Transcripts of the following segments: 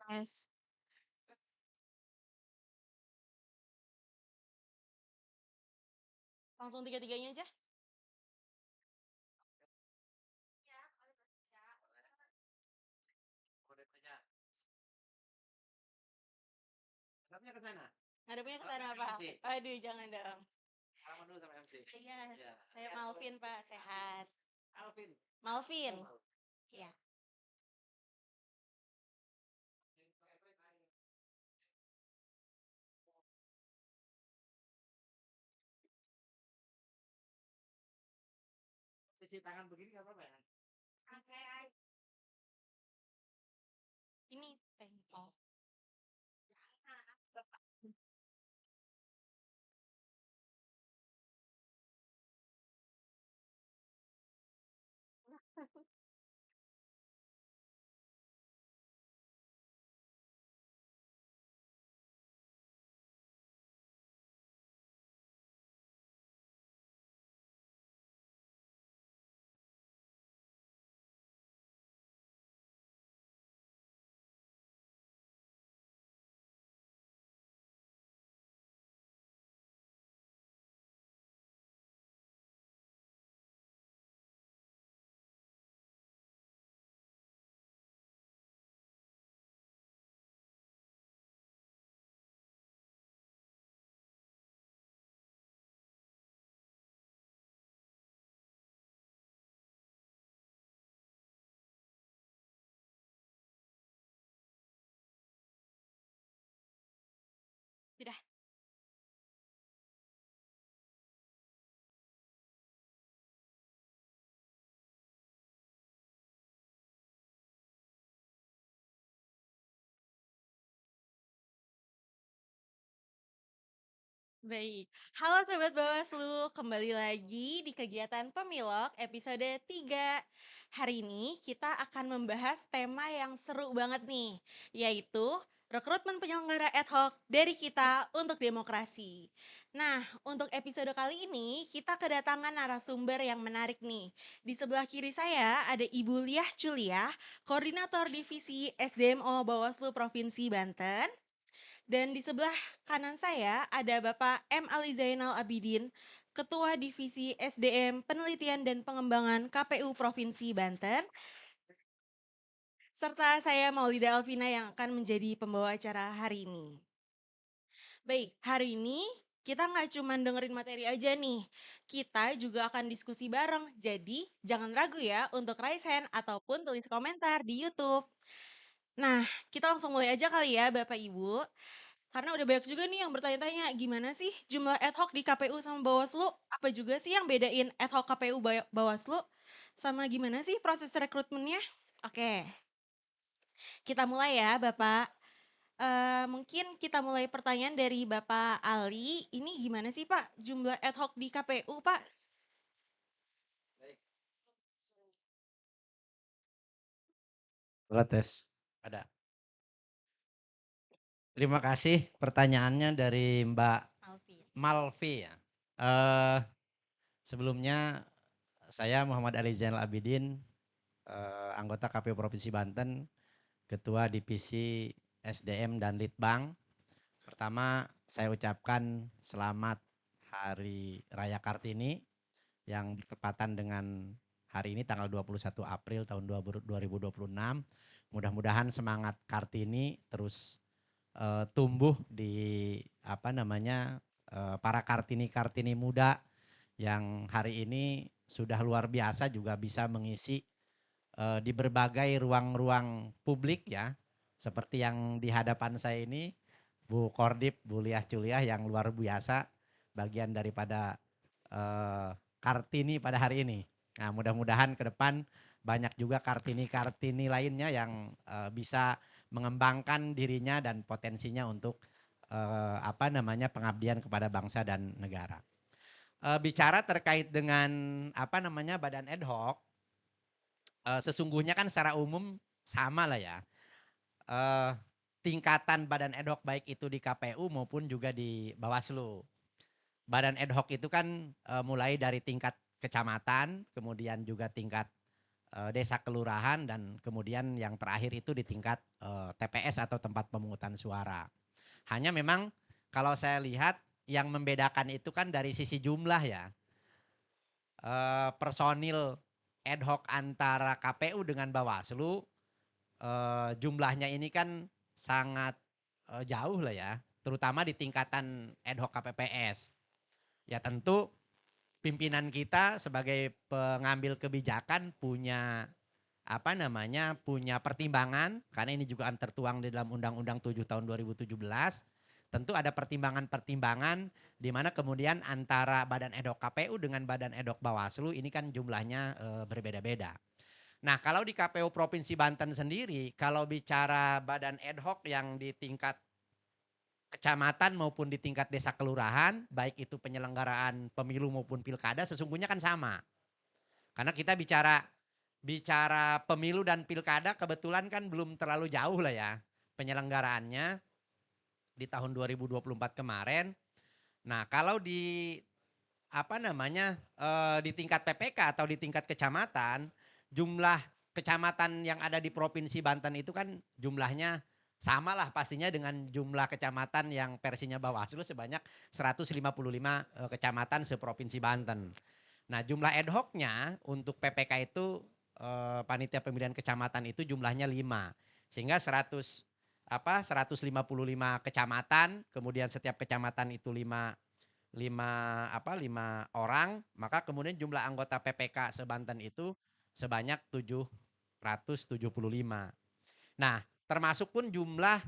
Tes. Langsung tiga-tiganya aja. Ngadepnya ke sana. Ngadepnya ke sana, Ngadepnya ke Pak. MC. Aduh, jangan dong. Salaman dulu sama MC. Iya, Ya. saya Sehat, Malvin, Bu. Pak. Sehat. Alvin. Malvin. Oh, Iya. cuci tangan begini nggak apa-apa ya? Ini teh. Oh. Sudah. Baik. Halo Sobat Bawaslu, kembali lagi di kegiatan Pemilok episode 3. Hari ini kita akan membahas tema yang seru banget nih, yaitu rekrutmen penyelenggara ad hoc dari kita untuk demokrasi. Nah, untuk episode kali ini kita kedatangan narasumber yang menarik nih. Di sebelah kiri saya ada Ibu Liah Juliah, Koordinator Divisi SDMO Bawaslu Provinsi Banten. Dan di sebelah kanan saya ada Bapak M. Ali Zainal Abidin, Ketua Divisi SDM Penelitian dan Pengembangan KPU Provinsi Banten. Serta saya Maulida Alvina yang akan menjadi pembawa acara hari ini. Baik, hari ini kita nggak cuma dengerin materi aja nih, kita juga akan diskusi bareng. Jadi jangan ragu ya untuk raise hand ataupun tulis komentar di YouTube. Nah, kita langsung mulai aja kali ya Bapak Ibu. Karena udah banyak juga nih yang bertanya-tanya, gimana sih jumlah ad hoc di KPU sama Bawaslu? Apa juga sih yang bedain ad hoc KPU Bawaslu? Sama gimana sih proses rekrutmennya? Oke, kita mulai ya Bapak. Mungkin kita mulai pertanyaan dari Bapak Ali. Ini gimana sih Pak jumlah ad hoc di KPU Pak? Baik. Alat tes. Ada. Terima kasih pertanyaannya dari Mbak Alvin. Malvi ya. Eh, Sebelumnya saya Muhammad Ali Zainal Abidin, anggota KPU Provinsi Banten, Ketua Divisi SDM dan Litbang. Pertama saya ucapkan selamat Hari Raya Kartini yang bertepatan dengan hari ini tanggal 21 April tahun 2026. Mudah-mudahan semangat Kartini terus tumbuh di para Kartini-Kartini muda yang hari ini sudah luar biasa juga bisa mengisi di berbagai ruang-ruang publik ya. Seperti yang di hadapan saya ini Bu Kordip, Bu Liah Culiah yang luar biasa bagian daripada Kartini pada hari ini. Nah, mudah-mudahan ke depan banyak juga Kartini-Kartini lainnya yang bisa mengembangkan dirinya dan potensinya untuk pengabdian kepada bangsa dan negara. Bicara terkait dengan badan ad hoc, sesungguhnya kan secara umum sama lah ya. Tingkatan badan ad hoc baik itu di KPU maupun juga di Bawaslu. Badan ad hoc itu kan mulai dari tingkat kecamatan, kemudian juga tingkat desa kelurahan dan kemudian yang terakhir itu di tingkat TPS atau tempat pemungutan suara. Hanya memang kalau saya lihat yang membedakan itu kan dari sisi jumlah ya. Personil ad hoc antara KPU dengan Bawaslu jumlahnya ini kan sangat jauh lah ya, terutama di tingkatan ad hoc KPPS. Ya tentu pimpinan kita sebagai pengambil kebijakan punya punya pertimbangan karena ini juga tertuang di dalam Undang-Undang 7 tahun 2017. Tentu ada pertimbangan-pertimbangan di mana kemudian antara Badan Ad hoc KPU dengan Badan Ad hoc Bawaslu ini kan jumlahnya berbeda-beda. Nah, kalau di KPU Provinsi Banten sendiri, kalau bicara Badan Ad hoc yang di tingkat kecamatan maupun di tingkat desa kelurahan, baik itu penyelenggaraan pemilu maupun pilkada sesungguhnya kan sama. Karena kita bicara bicara pemilu dan pilkada kebetulan kan belum terlalu jauh lah ya penyelenggaraannya di tahun 2024 kemarin. Nah, kalau di di tingkat PPK atau di tingkat kecamatan, jumlah kecamatan yang ada di Provinsi Banten itu kan jumlahnya sama lah pastinya dengan jumlah kecamatan yang versinya Bawaslu sebanyak 155 kecamatan seprovinsi Banten. Nah, jumlah ad hoc-nya untuk PPK itu panitia pemilihan kecamatan itu jumlahnya 5. Sehingga 155 kecamatan, kemudian setiap kecamatan itu 5 orang, maka kemudian jumlah anggota PPK sebanten itu sebanyak 775. Nah, termasuk pun jumlah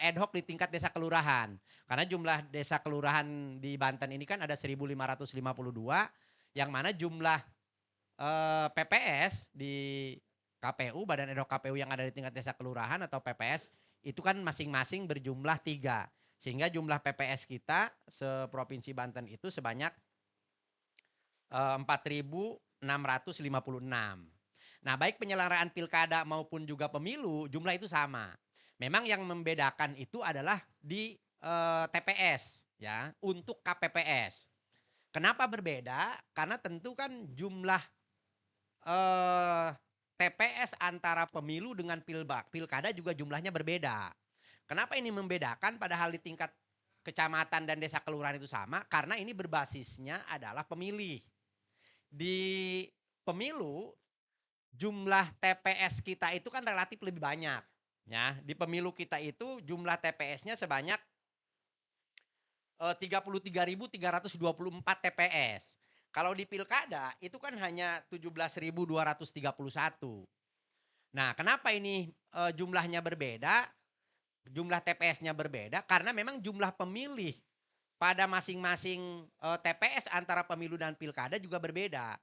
ad hoc di tingkat desa kelurahan. Karena jumlah desa kelurahan di Banten ini kan ada 1.552, yang mana jumlah PPS di KPU, Badan Ad hoc KPU yang ada di tingkat desa kelurahan atau PPS, itu kan masing-masing berjumlah 3. Sehingga jumlah PPS kita seprovinsi Banten itu sebanyak 4.656. Nah, baik penyelenggaraan pilkada maupun juga pemilu, jumlah itu sama. Memang yang membedakan itu adalah di TPS ya, untuk KPPS. Kenapa berbeda? Karena tentu kan jumlah TPS antara pemilu dengan pilkada juga jumlahnya berbeda. Kenapa ini membedakan padahal di tingkat kecamatan dan desa kelurahan itu sama? Karena ini berbasisnya adalah pemilih. Di pemilu jumlah TPS kita itu kan relatif lebih banyak. Ya, di pemilu kita itu jumlah TPS-nya sebanyak 33.324 TPS. Kalau di pilkada itu kan hanya 17.231. Nah, kenapa ini jumlahnya berbeda? Jumlah TPS-nya berbeda karena memang jumlah pemilih pada masing-masing TPS antara pemilu dan pilkada juga berbeda.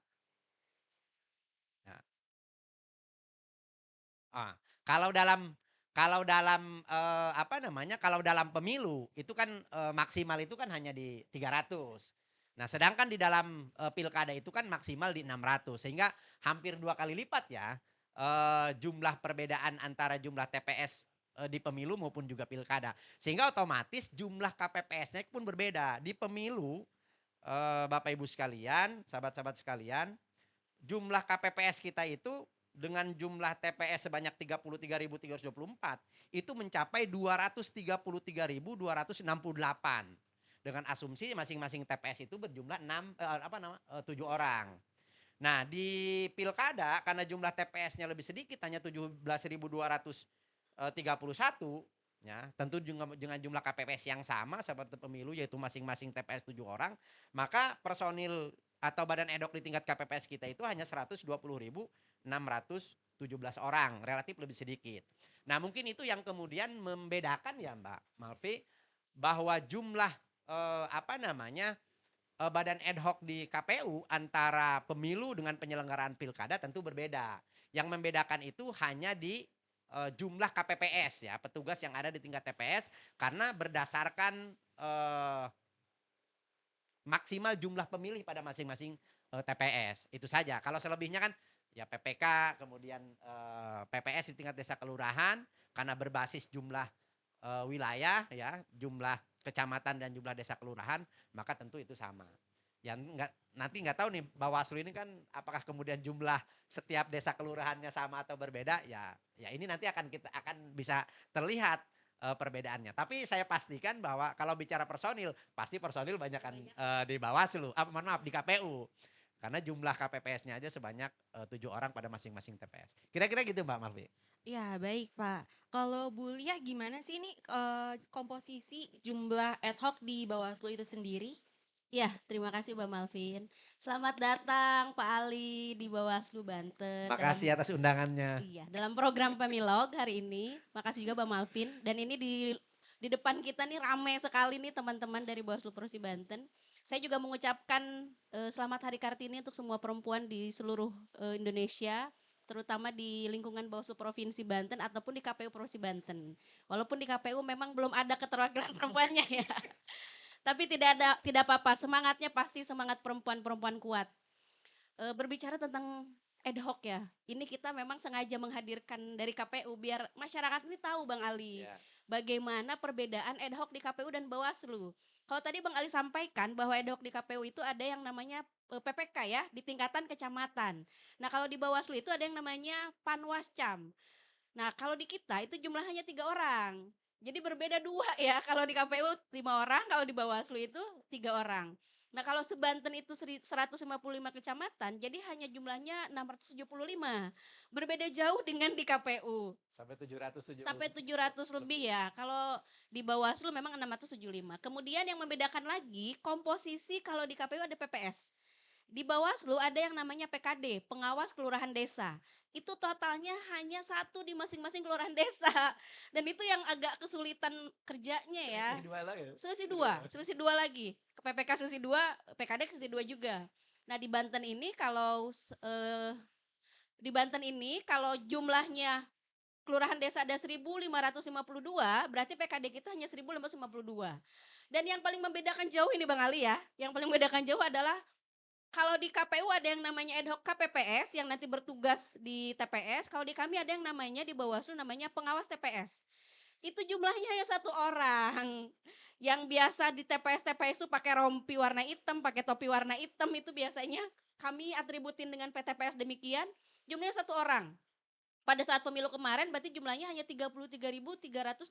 Nah, kalau dalam kalau dalam pemilu itu kan maksimal itu kan hanya di 300. Nah, sedangkan di dalam pilkada itu kan maksimal di 600 sehingga hampir 2 kali lipat ya jumlah perbedaan antara jumlah TPS di pemilu maupun juga pilkada. Sehingga otomatis jumlah KPPS-nya pun berbeda. Di pemilu Bapak Ibu sekalian, sahabat-sahabat sekalian, jumlah KPPS kita itu dengan jumlah TPS sebanyak 33.324 itu mencapai 233.268 dengan asumsi masing-masing TPS itu berjumlah 7 orang. Nah, di pilkada karena jumlah TPS-nya lebih sedikit hanya 17.231 ya, tentu dengan jumlah KPPS yang sama seperti pemilu yaitu masing-masing TPS 7 orang, maka personil atau badan ad hoc di tingkat KPPS kita itu hanya 120.617 orang, relatif lebih sedikit. Nah, mungkin itu yang kemudian membedakan ya Mbak Malvi bahwa jumlah badan ad hoc di KPU antara pemilu dengan penyelenggaraan pilkada tentu berbeda. Yang membedakan itu hanya di jumlah KPPS ya, petugas yang ada di tingkat TPS karena berdasarkan maksimal jumlah pemilih pada masing-masing TPS. Itu saja. Kalau selebihnya kan ya PPK, kemudian PPS di tingkat desa kelurahan karena berbasis jumlah wilayah ya, jumlah kecamatan dan jumlah desa kelurahan, maka tentu itu sama. Ya nanti nggak tahu nih Bawaslu ini kan apakah kemudian jumlah setiap desa kelurahannya sama atau berbeda, ya ini nanti akan bisa terlihat perbedaannya. Tapi saya pastikan bahwa kalau bicara personil, pasti personil banyakan di Bawaslu, mohon maaf di KPU. Karena jumlah KPPS-nya aja sebanyak 7 orang pada masing-masing TPS. Kira-kira gitu Mbak Malvi. Ya, baik, Pak. Kalau Bu Lia gimana sih ini komposisi jumlah ad hoc di Bawaslu itu sendiri? Ya, terima kasih Mbak Malvin. Selamat datang Pak Ali di Bawaslu Banten Makasih atas undangannya. dalam program Pemilog hari ini. Makasih juga Mbak Malvin. Dan ini di depan kita nih rame sekali nih teman-teman dari Bawaslu Provinsi Banten. Saya juga mengucapkan selamat Hari Kartini untuk semua perempuan di seluruh Indonesia, terutama di lingkungan Bawaslu Provinsi Banten ataupun di KPU Provinsi Banten. Walaupun di KPU memang belum ada keterwakilan perempuannya ya. Tapi tidak apa-apa, semangatnya pasti semangat perempuan-perempuan kuat. Berbicara tentang ad hoc ya, ini kita memang sengaja menghadirkan dari KPU biar masyarakat ini tahu Bang Ali, Ya. bagaimana perbedaan ad hoc di KPU dan Bawaslu. Kalau tadi Bang Ali sampaikan bahwa ad hoc di KPU itu ada yang namanya PPK ya, di tingkatan kecamatan. Nah kalau di Bawaslu itu ada yang namanya Panwascam. Nah, kalau di kita itu jumlahnya 3 orang. Jadi berbeda 2 ya, kalau di KPU 5 orang, kalau di Bawaslu itu 3 orang. Nah, kalau sebanten itu 155 kecamatan, jadi hanya jumlahnya 675. Berbeda jauh dengan di KPU. Sampai 770. Sampai 700 lebih ya. Kalau di Bawaslu memang 675. Kemudian yang membedakan lagi, komposisi kalau di KPU ada PPS. Di Bawaslu ada yang namanya PKD, Pengawas Kelurahan Desa. Itu totalnya hanya 1 di masing-masing kelurahan desa. Dan itu yang agak kesulitan kerjanya ya. Selisih 2 lagi. Selisih dua lagi. Ke PPK selisih 2, PKD selisih 2 juga. Nah di Banten ini kalau jumlahnya kelurahan desa ada 1.552, berarti PKD kita hanya 1.552. Dan yang paling membedakan jauh ini Bang Ali ya, yang paling membedakan jauh adalah kalau di KPU ada yang namanya ad hoc KPPS yang nanti bertugas di TPS, kalau di kami ada yang namanya di Bawaslu namanya pengawas TPS. Itu jumlahnya hanya 1 orang. Yang biasa di TPS-TPS itu pakai rompi warna hitam, pakai topi warna hitam itu biasanya kami atributin dengan PTPS demikian, jumlahnya 1 orang. Pada saat pemilu kemarin berarti jumlahnya hanya 33.324.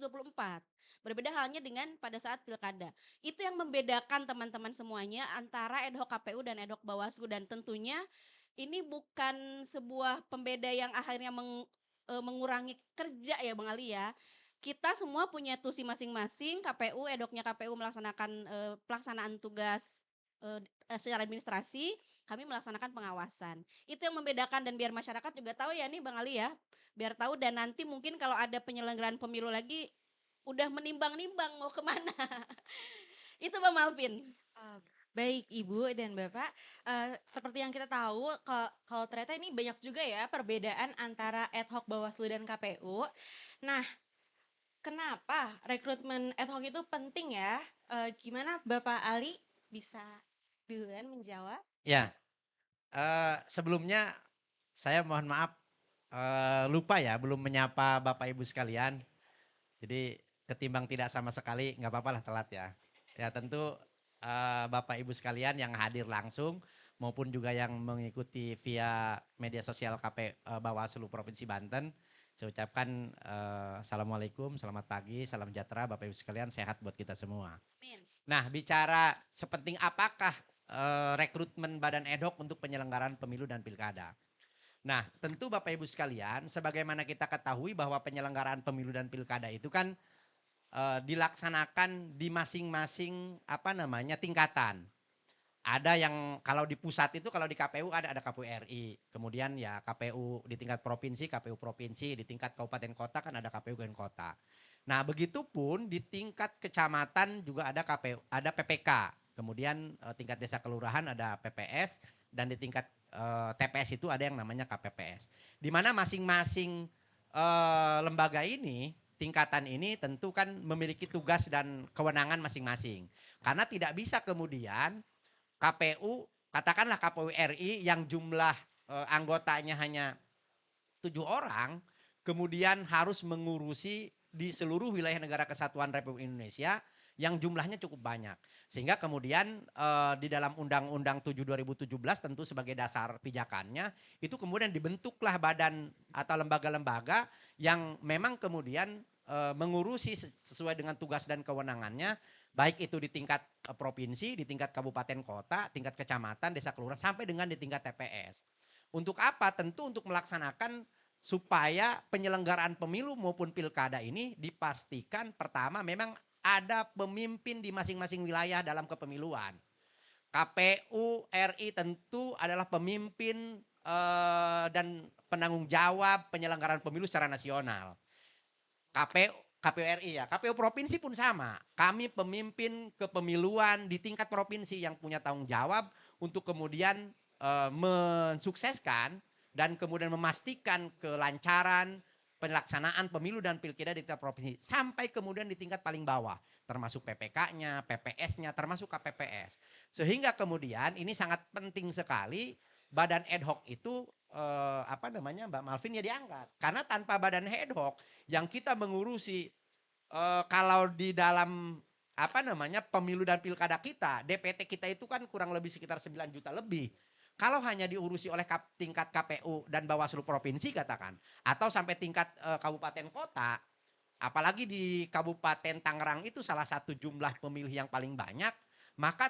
Berbeda halnya dengan pada saat pilkada. Itu yang membedakan teman-teman semuanya antara ad hoc KPU dan ad hoc Bawaslu, dan tentunya ini bukan sebuah pembeda yang akhirnya mengurangi kerja ya Bang Ali ya. Kita semua punya tusi masing-masing, KPU, ad hocnya KPU melaksanakan pelaksanaan tugas secara administrasi, kami melaksanakan pengawasan. Itu yang membedakan, dan biar masyarakat juga tahu ya nih Bang Ali ya, biar tahu dan nanti mungkin kalau ada penyelenggaraan pemilu lagi udah menimbang-nimbang mau kemana. Itu Bang Malvin. Uh, Baik Ibu dan Bapak, seperti yang kita tahu kalau ternyata ini banyak juga ya perbedaan antara ad hoc Bawaslu dan KPU. Nah, kenapa rekrutmen ad hoc itu penting ya? Gimana Bapak Ali bisa duluan menjawab? Ya, sebelumnya saya mohon maaf lupa ya belum menyapa Bapak Ibu sekalian. Jadi ketimbang tidak sama sekali nggak apa-apa lah telat ya. Ya tentu Bapak Ibu sekalian yang hadir langsung maupun juga yang mengikuti via media sosial Bawaslu Provinsi Banten. Saya ucapkan Assalamualaikum, selamat pagi, salam sejahtera Bapak Ibu sekalian, sehat buat kita semua. Amin. Nah bicara sepenting apakah rekrutmen badan ad hoc untuk penyelenggaraan pemilu dan pilkada. Nah, tentu Bapak Ibu sekalian, sebagaimana kita ketahui bahwa penyelenggaraan pemilu dan pilkada itu kan dilaksanakan di masing-masing tingkatan. Ada yang kalau di pusat itu kalau di KPU ada KPU RI, kemudian ya KPU di tingkat provinsi, KPU provinsi, di tingkat kabupaten kota kan ada KPU kabupaten kota. Nah, begitupun di tingkat kecamatan juga ada KPU, ada PPK. Kemudian tingkat desa kelurahan ada PPS, dan di tingkat TPS itu ada yang namanya KPPS. Di mana masing-masing lembaga ini, tingkatan ini tentu kan memiliki tugas dan kewenangan masing-masing. Karena tidak bisa kemudian KPU, katakanlah KPU RI yang jumlah anggotanya hanya 7 orang, kemudian harus mengurusi di seluruh wilayah negara kesatuan Republik Indonesia yang jumlahnya cukup banyak. Sehingga kemudian di dalam Undang-Undang 7 2017 tentu sebagai dasar pijakannya itu kemudian dibentuklah badan atau lembaga-lembaga yang memang kemudian mengurusi sesuai dengan tugas dan kewenangannya, baik itu di tingkat provinsi, di tingkat kabupaten kota, tingkat kecamatan, desa kelurahan, sampai dengan di tingkat TPS. Untuk apa? Tentu untuk melaksanakan supaya penyelenggaraan pemilu maupun pilkada ini dipastikan pertama memang ada pemimpin di masing-masing wilayah dalam kepemiluan. KPU RI tentu adalah pemimpin dan penanggung jawab penyelenggaraan pemilu secara nasional. KPU RI ya, KPU provinsi pun sama. Kami pemimpin kepemiluan di tingkat provinsi yang punya tanggung jawab untuk kemudian mensukseskan dan kemudian memastikan kelancaran pelaksanaan pemilu dan pilkada di tingkat provinsi sampai kemudian di tingkat paling bawah, termasuk PPK-nya, PPS-nya, termasuk KPPS. Sehingga kemudian ini sangat penting sekali badan ad hoc itu Mbak Malvin ya diangkat. Karena tanpa badan ad hoc yang kita mengurusi kalau di dalam pemilu dan pilkada kita, DPT kita itu kan kurang lebih sekitar 9 juta lebih. Kalau hanya diurusi oleh tingkat KPU dan Bawaslu provinsi katakan, atau sampai tingkat kabupaten kota, apalagi di Kabupaten Tangerang itu salah satu jumlah pemilih yang paling banyak, maka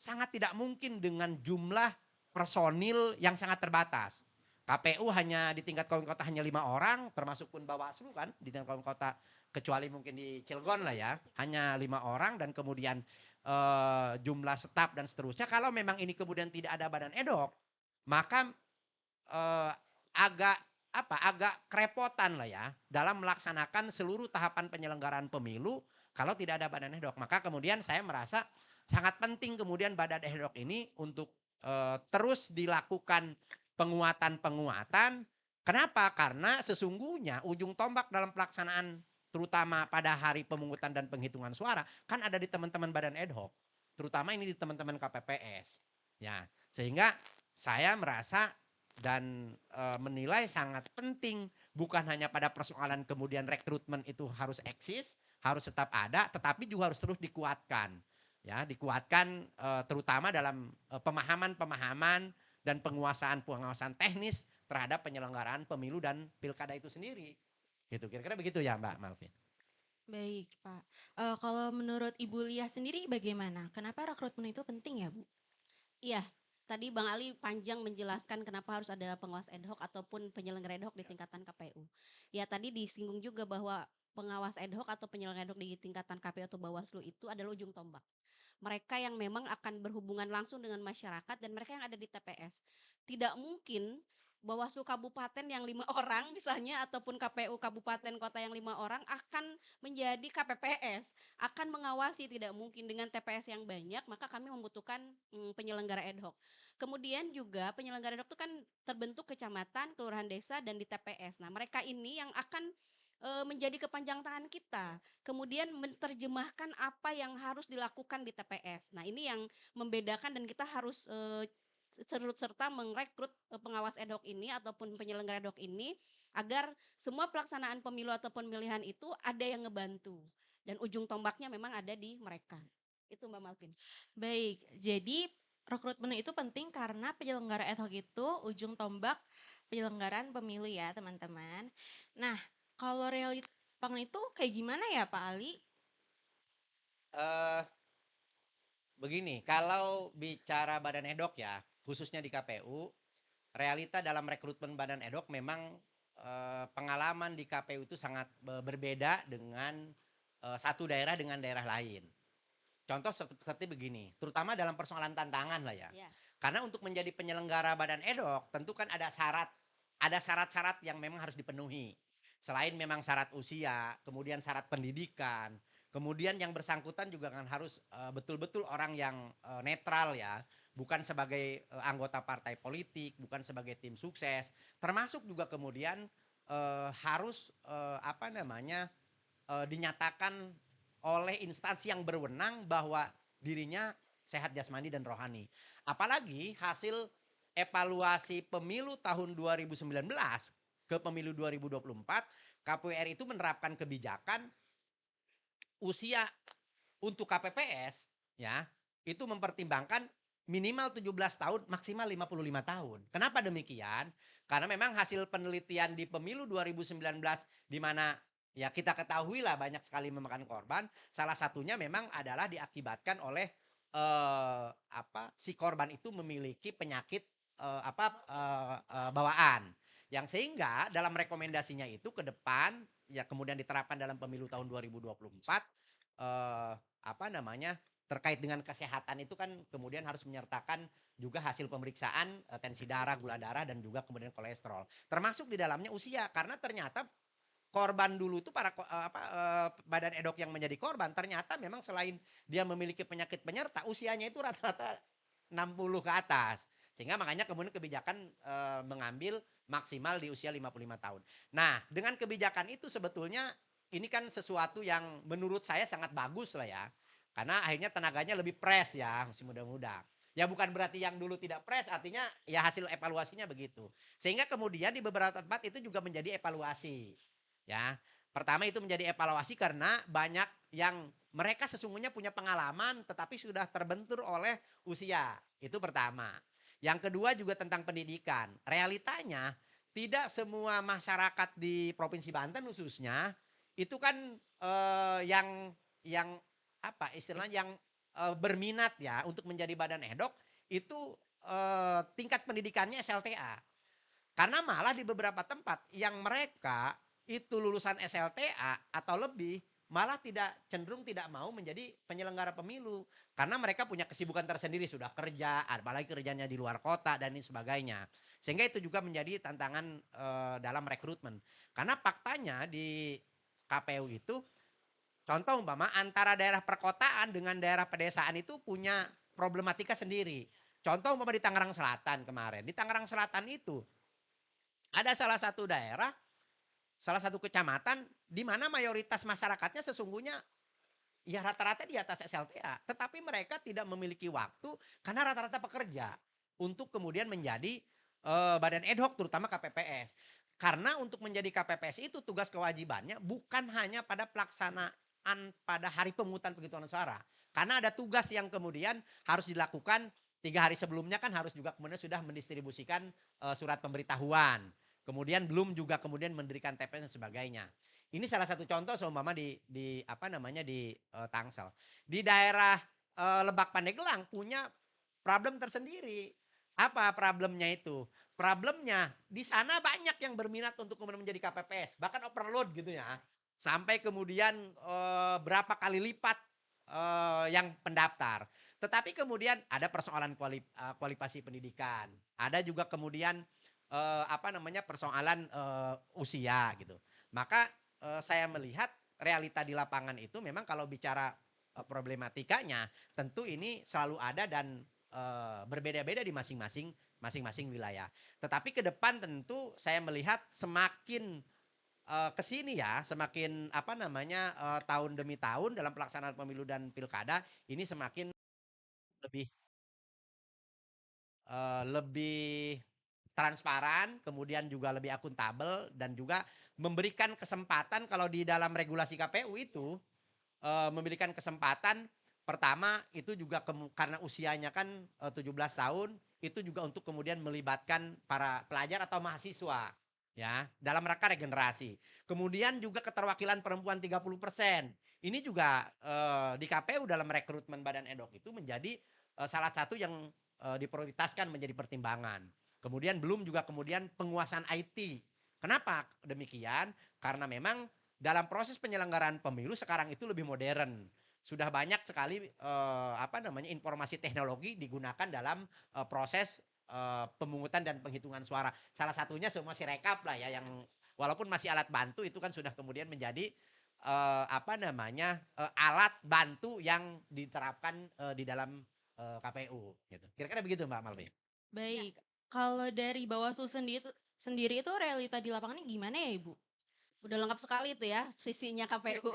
sangat tidak mungkin dengan jumlah personil yang sangat terbatas. KPU hanya di tingkat kabupaten kota hanya 5 orang, termasuk pun Bawaslu kan di tingkat kabupaten kota, kecuali mungkin di Cilegon lah ya, hanya 5 orang dan kemudian jumlah staf dan seterusnya. Kalau memang ini kemudian tidak ada badan ad hoc, maka eh, agak agak kerepotan lah ya dalam melaksanakan seluruh tahapan penyelenggaraan pemilu kalau tidak ada badan ad hoc. Maka kemudian saya merasa sangat penting kemudian badan ad hoc ini untuk terus dilakukan penguatan-penguatan. Kenapa? Karena sesungguhnya ujung tombak dalam pelaksanaan terutama pada hari pemungutan dan penghitungan suara kan ada di teman-teman badan ad hoc, terutama ini di teman-teman KPPS. Ya, sehingga saya merasa dan menilai sangat penting bukan hanya pada persoalan kemudian rekrutmen itu harus eksis, harus tetap ada, tetapi juga harus terus dikuatkan. Ya, dikuatkan terutama dalam pemahaman-pemahaman dan penguasaan teknis terhadap penyelenggaraan pemilu dan pilkada itu sendiri. Gitu, kira-kira begitu ya Mbak Malvin. Baik, Pak. Kalau menurut Ibu Lia sendiri bagaimana? Kenapa rekrutmen itu penting ya, Bu? Iya, tadi Bang Ali panjang menjelaskan kenapa harus ada pengawas ad hoc ataupun penyelenggara ad hoc di tingkatan KPU. Ya tadi disinggung juga bahwa pengawas ad hoc atau penyelenggara ad hoc di tingkatan KPU atau Bawaslu itu adalah ujung tombak. Mereka yang memang akan berhubungan langsung dengan masyarakat dan mereka yang ada di TPS. Tidak mungkin Bawaslu kabupaten yang 5 orang misalnya ataupun KPU kabupaten kota yang 5 orang akan menjadi KPPS, akan mengawasi, tidak mungkin dengan TPS yang banyak, maka kami membutuhkan penyelenggara ad hoc. Kemudian juga penyelenggara ad hoc itu kan terbentuk kecamatan, kelurahan desa dan di TPS. Nah, mereka ini yang akan menjadi kepanjang tangan kita, kemudian menerjemahkan apa yang harus dilakukan di TPS. Nah, ini yang membedakan dan kita harus serut serta merekrut pengawas ad hoc ini ataupun penyelenggara ad hoc ini agar semua pelaksanaan pemilu ataupun pemilihan itu ada yang ngebantu dan ujung tombaknya memang ada di mereka. Itu Mbak Malvin. Baik, jadi rekrutmen itu penting karena penyelenggara ad hoc itu ujung tombak penyelenggaraan pemilu ya, teman-teman. Nah, kalau realita itu kayak gimana ya, Pak Ali? Eh Begini, kalau bicara badan ad hoc ya, khususnya di KPU, realita dalam rekrutmen badan ad hoc memang pengalaman di KPU itu sangat berbeda dengan satu daerah dengan daerah lain. Contoh seperti begini, terutama dalam persoalan tantangan lah ya. Ya. Karena untuk menjadi penyelenggara badan ad hoc tentu kan ada syarat-syarat yang memang harus dipenuhi. Selain memang syarat usia, kemudian syarat pendidikan, kemudian yang bersangkutan juga kan harus betul-betul orang yang netral ya, bukan sebagai anggota partai politik, bukan sebagai tim sukses, termasuk juga kemudian harus dinyatakan oleh instansi yang berwenang bahwa dirinya sehat jasmani dan rohani. Apalagi hasil evaluasi pemilu tahun 2019 ke pemilu 2024, KPU RI itu menerapkan kebijakan usia untuk KPPS ya, itu mempertimbangkan minimal 17 tahun, maksimal 55 tahun. Kenapa demikian? Karena memang hasil penelitian di pemilu 2019 di mana ya kita ketahui lah banyak sekali memakan korban, salah satunya memang adalah diakibatkan oleh si korban itu memiliki penyakit bawaan. Yang sehingga dalam rekomendasinya itu ke depan ya kemudian diterapkan dalam pemilu tahun 2024 terkait dengan kesehatan itu kan kemudian harus menyertakan juga hasil pemeriksaan tensi darah, gula darah dan juga kemudian kolesterol. Termasuk di dalamnya usia karena ternyata korban dulu itu badan edok yang menjadi korban ternyata memang selain dia memiliki penyakit penyerta usianya itu rata-rata 60 ke atas. Sehingga makanya kemudian kebijakan mengambil maksimal di usia 55 tahun. Nah, dengan kebijakan itu sebetulnya ini kan sesuatu yang menurut saya sangat bagus lah ya. Karena akhirnya tenaganya lebih fresh ya, masih muda-muda. Ya bukan berarti yang dulu tidak fresh, artinya ya hasil evaluasinya begitu. Sehingga kemudian di beberapa tempat itu juga menjadi evaluasi. Ya, pertama itu menjadi evaluasi karena banyak yang mereka sesungguhnya punya pengalaman tetapi sudah terbentur oleh usia. Itu pertama. Yang kedua juga tentang pendidikan. Realitanya tidak semua masyarakat di Provinsi Banten khususnya itu kan yang istilahnya yang berminat ya untuk menjadi badan edok itu tingkat pendidikannya SLTA. Karena malah di beberapa tempat yang mereka itu lulusan SLTA atau lebih malah cenderung tidak mau menjadi penyelenggara pemilu karena mereka punya kesibukan tersendiri sudah kerja apalagi kerjanya di luar kota dan lain sebagainya sehingga itu juga menjadi tantangan dalam rekrutmen karena faktanya di KPU itu contoh umpama antara daerah perkotaan dengan daerah pedesaan itu punya problematika sendiri. Contoh umpama di Tangerang Selatan kemarin. Di Tangerang Selatan itu ada salah satu daerah, salah satu kecamatan di mana mayoritas masyarakatnya sesungguhnya ya rata-rata di atas SLTA. Tetapi mereka tidak memiliki waktu karena rata-rata pekerja untuk kemudian menjadi badan ad hoc terutama KPPS. Karena untuk menjadi KPPS itu tugas kewajibannya bukan hanya pada pelaksanaan pada hari pemungutan penghitungan suara. Karena ada tugas yang kemudian harus dilakukan 3 hari sebelumnya kan harus juga kemudian sudah mendistribusikan surat pemberitahuan. Kemudian belum juga kemudian mendirikan TPS dan sebagainya. Ini salah satu contoh seumpama di Tangsel. Di daerah Lebak Pandeglang punya problem tersendiri. Apa problemnya itu? Problemnya di sana banyak yang berminat untuk kemudian menjadi KPPS, bahkan overload gitu ya. Sampai kemudian berapa kali lipat yang pendaftar. Tetapi kemudian ada persoalan kualifikasi pendidikan. Ada juga kemudian persoalan usia gitu. Maka saya melihat realita di lapangan itu memang kalau bicara problematikanya tentu ini selalu ada dan berbeda-beda di masing-masing wilayah. Tetapi ke depan tentu saya melihat semakin kesini ya, semakin tahun demi tahun dalam pelaksanaan pemilu dan pilkada ini semakin lebih lebih transparan, kemudian juga lebih akuntabel dan juga memberikan kesempatan kalau di dalam regulasi KPU itu memberikan kesempatan pertama itu juga karena usianya kan 17 tahun itu juga untuk kemudian melibatkan para pelajar atau mahasiswa ya dalam rangka regenerasi. Kemudian juga keterwakilan perempuan 30%. Ini juga di KPU dalam rekrutmen badan edok itu menjadi salah satu yang diprioritaskan menjadi pertimbangan. Kemudian belum juga kemudian penguasaan IT. Kenapa demikian? Karena memang dalam proses penyelenggaraan pemilu sekarang itu lebih modern. Sudah banyak sekali informasi teknologi digunakan dalam proses pemungutan dan penghitungan suara. Salah satunya semua Sirekap lah ya yang walaupun masih alat bantu itu kan sudah kemudian menjadi alat bantu yang diterapkan di dalam KPU gitu. Kira-kira begitu Mbak Malvi. Ya. Baik, kalau dari Bawaslu sendiri itu realita di lapangannya gimana ya Ibu? Udah lengkap sekali itu ya sisinya KPU.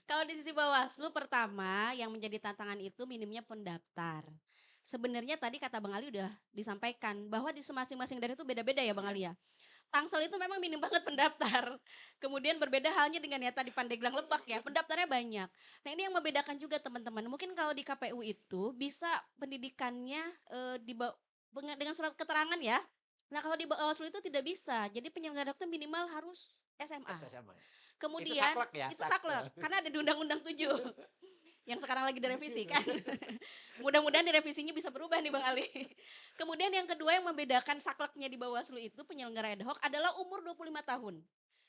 Kalau di sisi Bawaslu pertama yang menjadi tantangan itu minimnya pendaftar. Sebenarnya tadi kata Bang Ali udah disampaikan bahwa di masing-masing daerah itu beda-beda ya Bang Ali ya. Tangsel itu memang minim banget pendaftar. Kemudian berbeda halnya dengan ya tadi Pandeglang Lebak ya, pendaftarnya banyak. Nah ini yang membedakan juga teman-teman. Mungkin kalau di KPU itu bisa pendidikannya dengan surat keterangan ya. Nah kalau di Bawaslu itu tidak bisa. Jadi penyelenggara itu minimal harus SMA. SMA. Itu Kemudian saklek ya, itu saklek karena ada di Undang-Undang 7 yang sekarang lagi direvisi kan. Mudah-mudahan direvisinya bisa berubah nih Bang Ali. Kemudian yang kedua yang membedakan sakleknya di Bawaslu itu penyelenggara ad hoc adalah umur 25 tahun.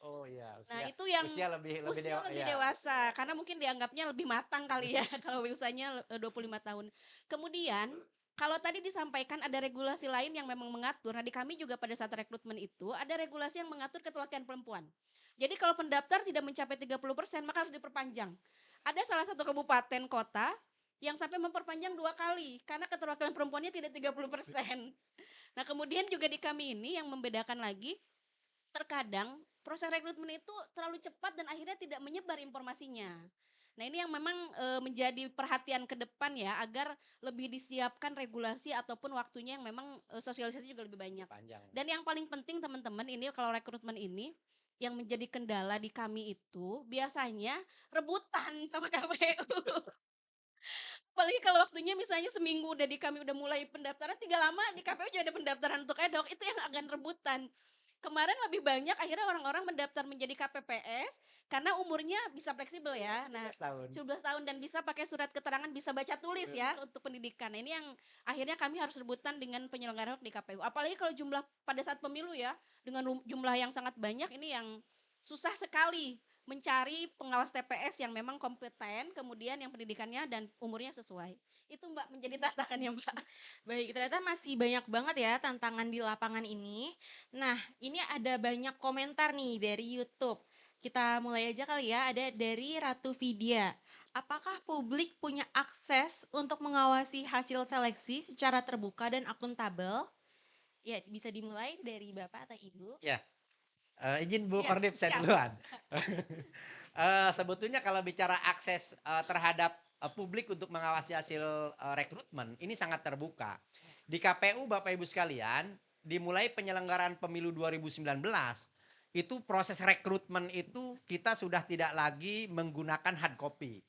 Oh iya, Nah, usia itu yang usia lebih usia lebih ya. dewasa karena mungkin dianggapnya lebih matang kali ya kalau usianya 25 tahun. Kemudian kalau tadi disampaikan ada regulasi lain yang memang mengatur. Nah, di kami juga pada saat rekrutmen itu ada regulasi yang mengatur keterwakilan perempuan. Jadi kalau pendaftar tidak mencapai 30% maka harus diperpanjang. Ada salah satu kabupaten kota yang sampai memperpanjang 2 kali karena keterwakilan perempuannya tidak 30%. Nah, kemudian juga di kami ini yang membedakan lagi terkadang proses rekrutmen itu terlalu cepat dan akhirnya tidak menyebar informasinya. Nah, ini yang memang menjadi perhatian ke depan ya agar lebih disiapkan regulasi ataupun waktunya yang memang sosialisasi juga lebih banyak. Panjang. Dan yang paling penting teman-teman ini kalau rekrutmen ini yang menjadi kendala di kami itu biasanya rebutan sama KPU. Apalagi kalau waktunya misalnya seminggu udah di kami udah mulai pendaftaran, tinggal lama di KPU juga ada pendaftaran untuk ad hoc, itu yang akan rebutan. Kemarin lebih banyak akhirnya orang-orang mendaftar menjadi KPPS karena umurnya bisa fleksibel ya. Nah, 17 tahun. 17 tahun dan bisa pakai surat keterangan bisa baca tulis ya untuk pendidikan. Nah, ini yang akhirnya kami harus rebutan dengan penyelenggara di KPU. Apalagi kalau jumlah pada saat pemilu ya dengan jumlah yang sangat banyak ini yang susah sekali mencari pengawas TPS yang memang kompeten, kemudian yang pendidikannya dan umurnya sesuai. Itu Mbak menjadi tantangannya Mbak. Baik, ternyata masih banyak banget ya tantangan di lapangan ini. Nah, ini ada banyak komentar nih dari YouTube. Kita mulai aja kali ya, ada dari Ratu Vidya. Apakah publik punya akses untuk mengawasi hasil seleksi secara terbuka dan akuntabel? Ya, bisa dimulai dari Bapak atau Ibu. Ya, izin Bu Ya, Kordip saya siap. duluan. Sebetulnya kalau bicara akses terhadap publik untuk mengawasi hasil rekrutmen ini sangat terbuka. Di KPU Bapak Ibu sekalian, dimulai penyelenggaraan pemilu 2019 itu proses rekrutmen itu kita sudah tidak lagi menggunakan hard copy.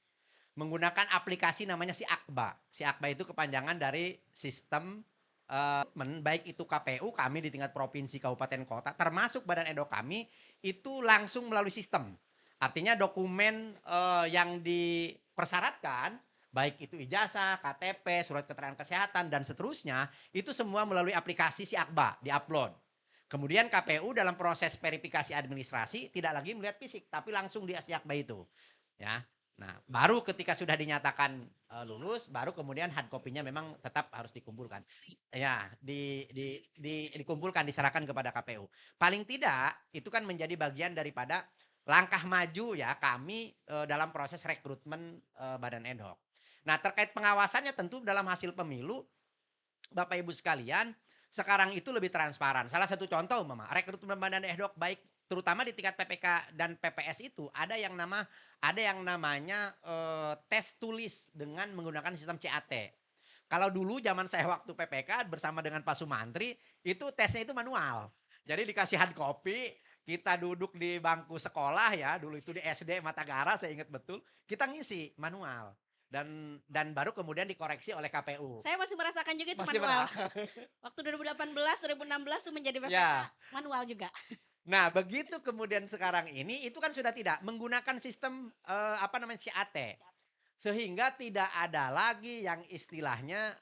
Menggunakan aplikasi namanya si Akba. Si Akba itu kepanjangan dari sistem baik itu KPU kami di tingkat provinsi, kabupaten, kota, termasuk badan edo kami itu langsung melalui sistem. Artinya dokumen yang dipersyaratkan baik itu ijazah, KTP, surat keterangan kesehatan dan seterusnya itu semua melalui aplikasi si Akba diupload. Kemudian KPU dalam proses verifikasi administrasi tidak lagi melihat fisik tapi langsung di si Akba itu. Ya. Nah, baru ketika sudah dinyatakan lulus, baru kemudian hard copy-nya memang tetap harus dikumpulkan. Ya, dikumpulkan, diserahkan kepada KPU. Paling tidak, itu kan menjadi bagian daripada langkah maju ya kami dalam proses rekrutmen badan ad hoc. Nah, terkait pengawasannya tentu dalam hasil pemilu, Bapak Ibu sekalian, sekarang itu lebih transparan. Salah satu contoh, Mama, rekrutmen badan ad hoc baik terutama di tingkat PPK dan PPS itu ada yang namanya tes tulis dengan menggunakan sistem CAT. Kalau dulu zaman saya waktu PPK bersama dengan Pak Sumantri itu tesnya itu manual. Jadi dikasih hard copy, kita duduk di bangku sekolah ya, dulu itu di SD Matagara saya ingat betul, kita ngisi manual. Dan baru kemudian dikoreksi oleh KPU. Saya masih merasakan juga itu Masih manual. Waktu 2018, 2016 tuh menjadi PPK Ya. manual juga. Nah, begitu kemudian sekarang ini itu kan sudah tidak menggunakan sistem CAT. Sehingga tidak ada lagi yang istilahnya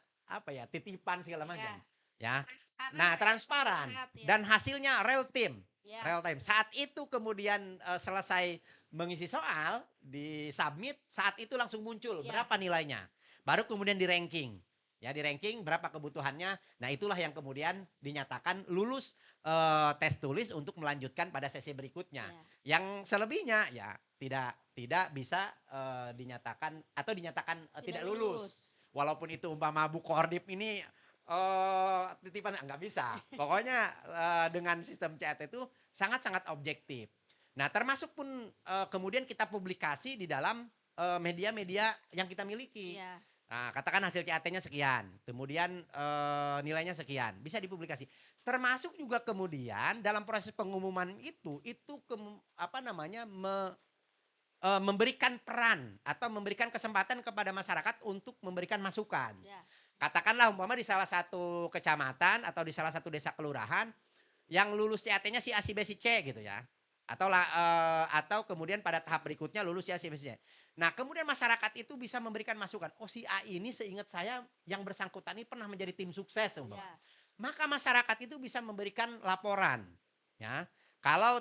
titipan segala macam. Ya. Nah, transparan dan hasilnya real time. Ya. Real time. Saat itu kemudian selesai mengisi soal, di submit, saat itu langsung muncul berapa nilainya. Baru kemudian di ranking. Ya, di ranking berapa kebutuhannya. Nah, itulah yang kemudian dinyatakan lulus tes tulis untuk melanjutkan pada sesi berikutnya. Yang selebihnya ya tidak bisa dinyatakan atau dinyatakan tidak lulus. Walaupun itu umpama Bu Kordip ini titipan nggak bisa. Pokoknya dengan sistem CAT itu sangat-sangat objektif. Nah, termasuk pun kemudian kita publikasi di dalam media-media yang kita miliki. Ya. Nah, katakan hasil CAT-nya sekian, kemudian nilainya sekian, bisa dipublikasi. termasuk juga kemudian dalam proses pengumuman itu memberikan peran atau memberikan kesempatan kepada masyarakat untuk memberikan masukan. Ya. Katakanlah umpama di salah satu kecamatan atau di salah satu desa kelurahan yang lulus CAT-nya si A, si B, si C gitu ya. Atau kemudian pada tahap berikutnya lulus si A, si B, si C. Nah, kemudian masyarakat itu bisa memberikan masukan. Oh, si A ini seingat saya yang bersangkutan ini pernah menjadi tim sukses umpama. Ya. Maka masyarakat itu bisa memberikan laporan, ya. Kalau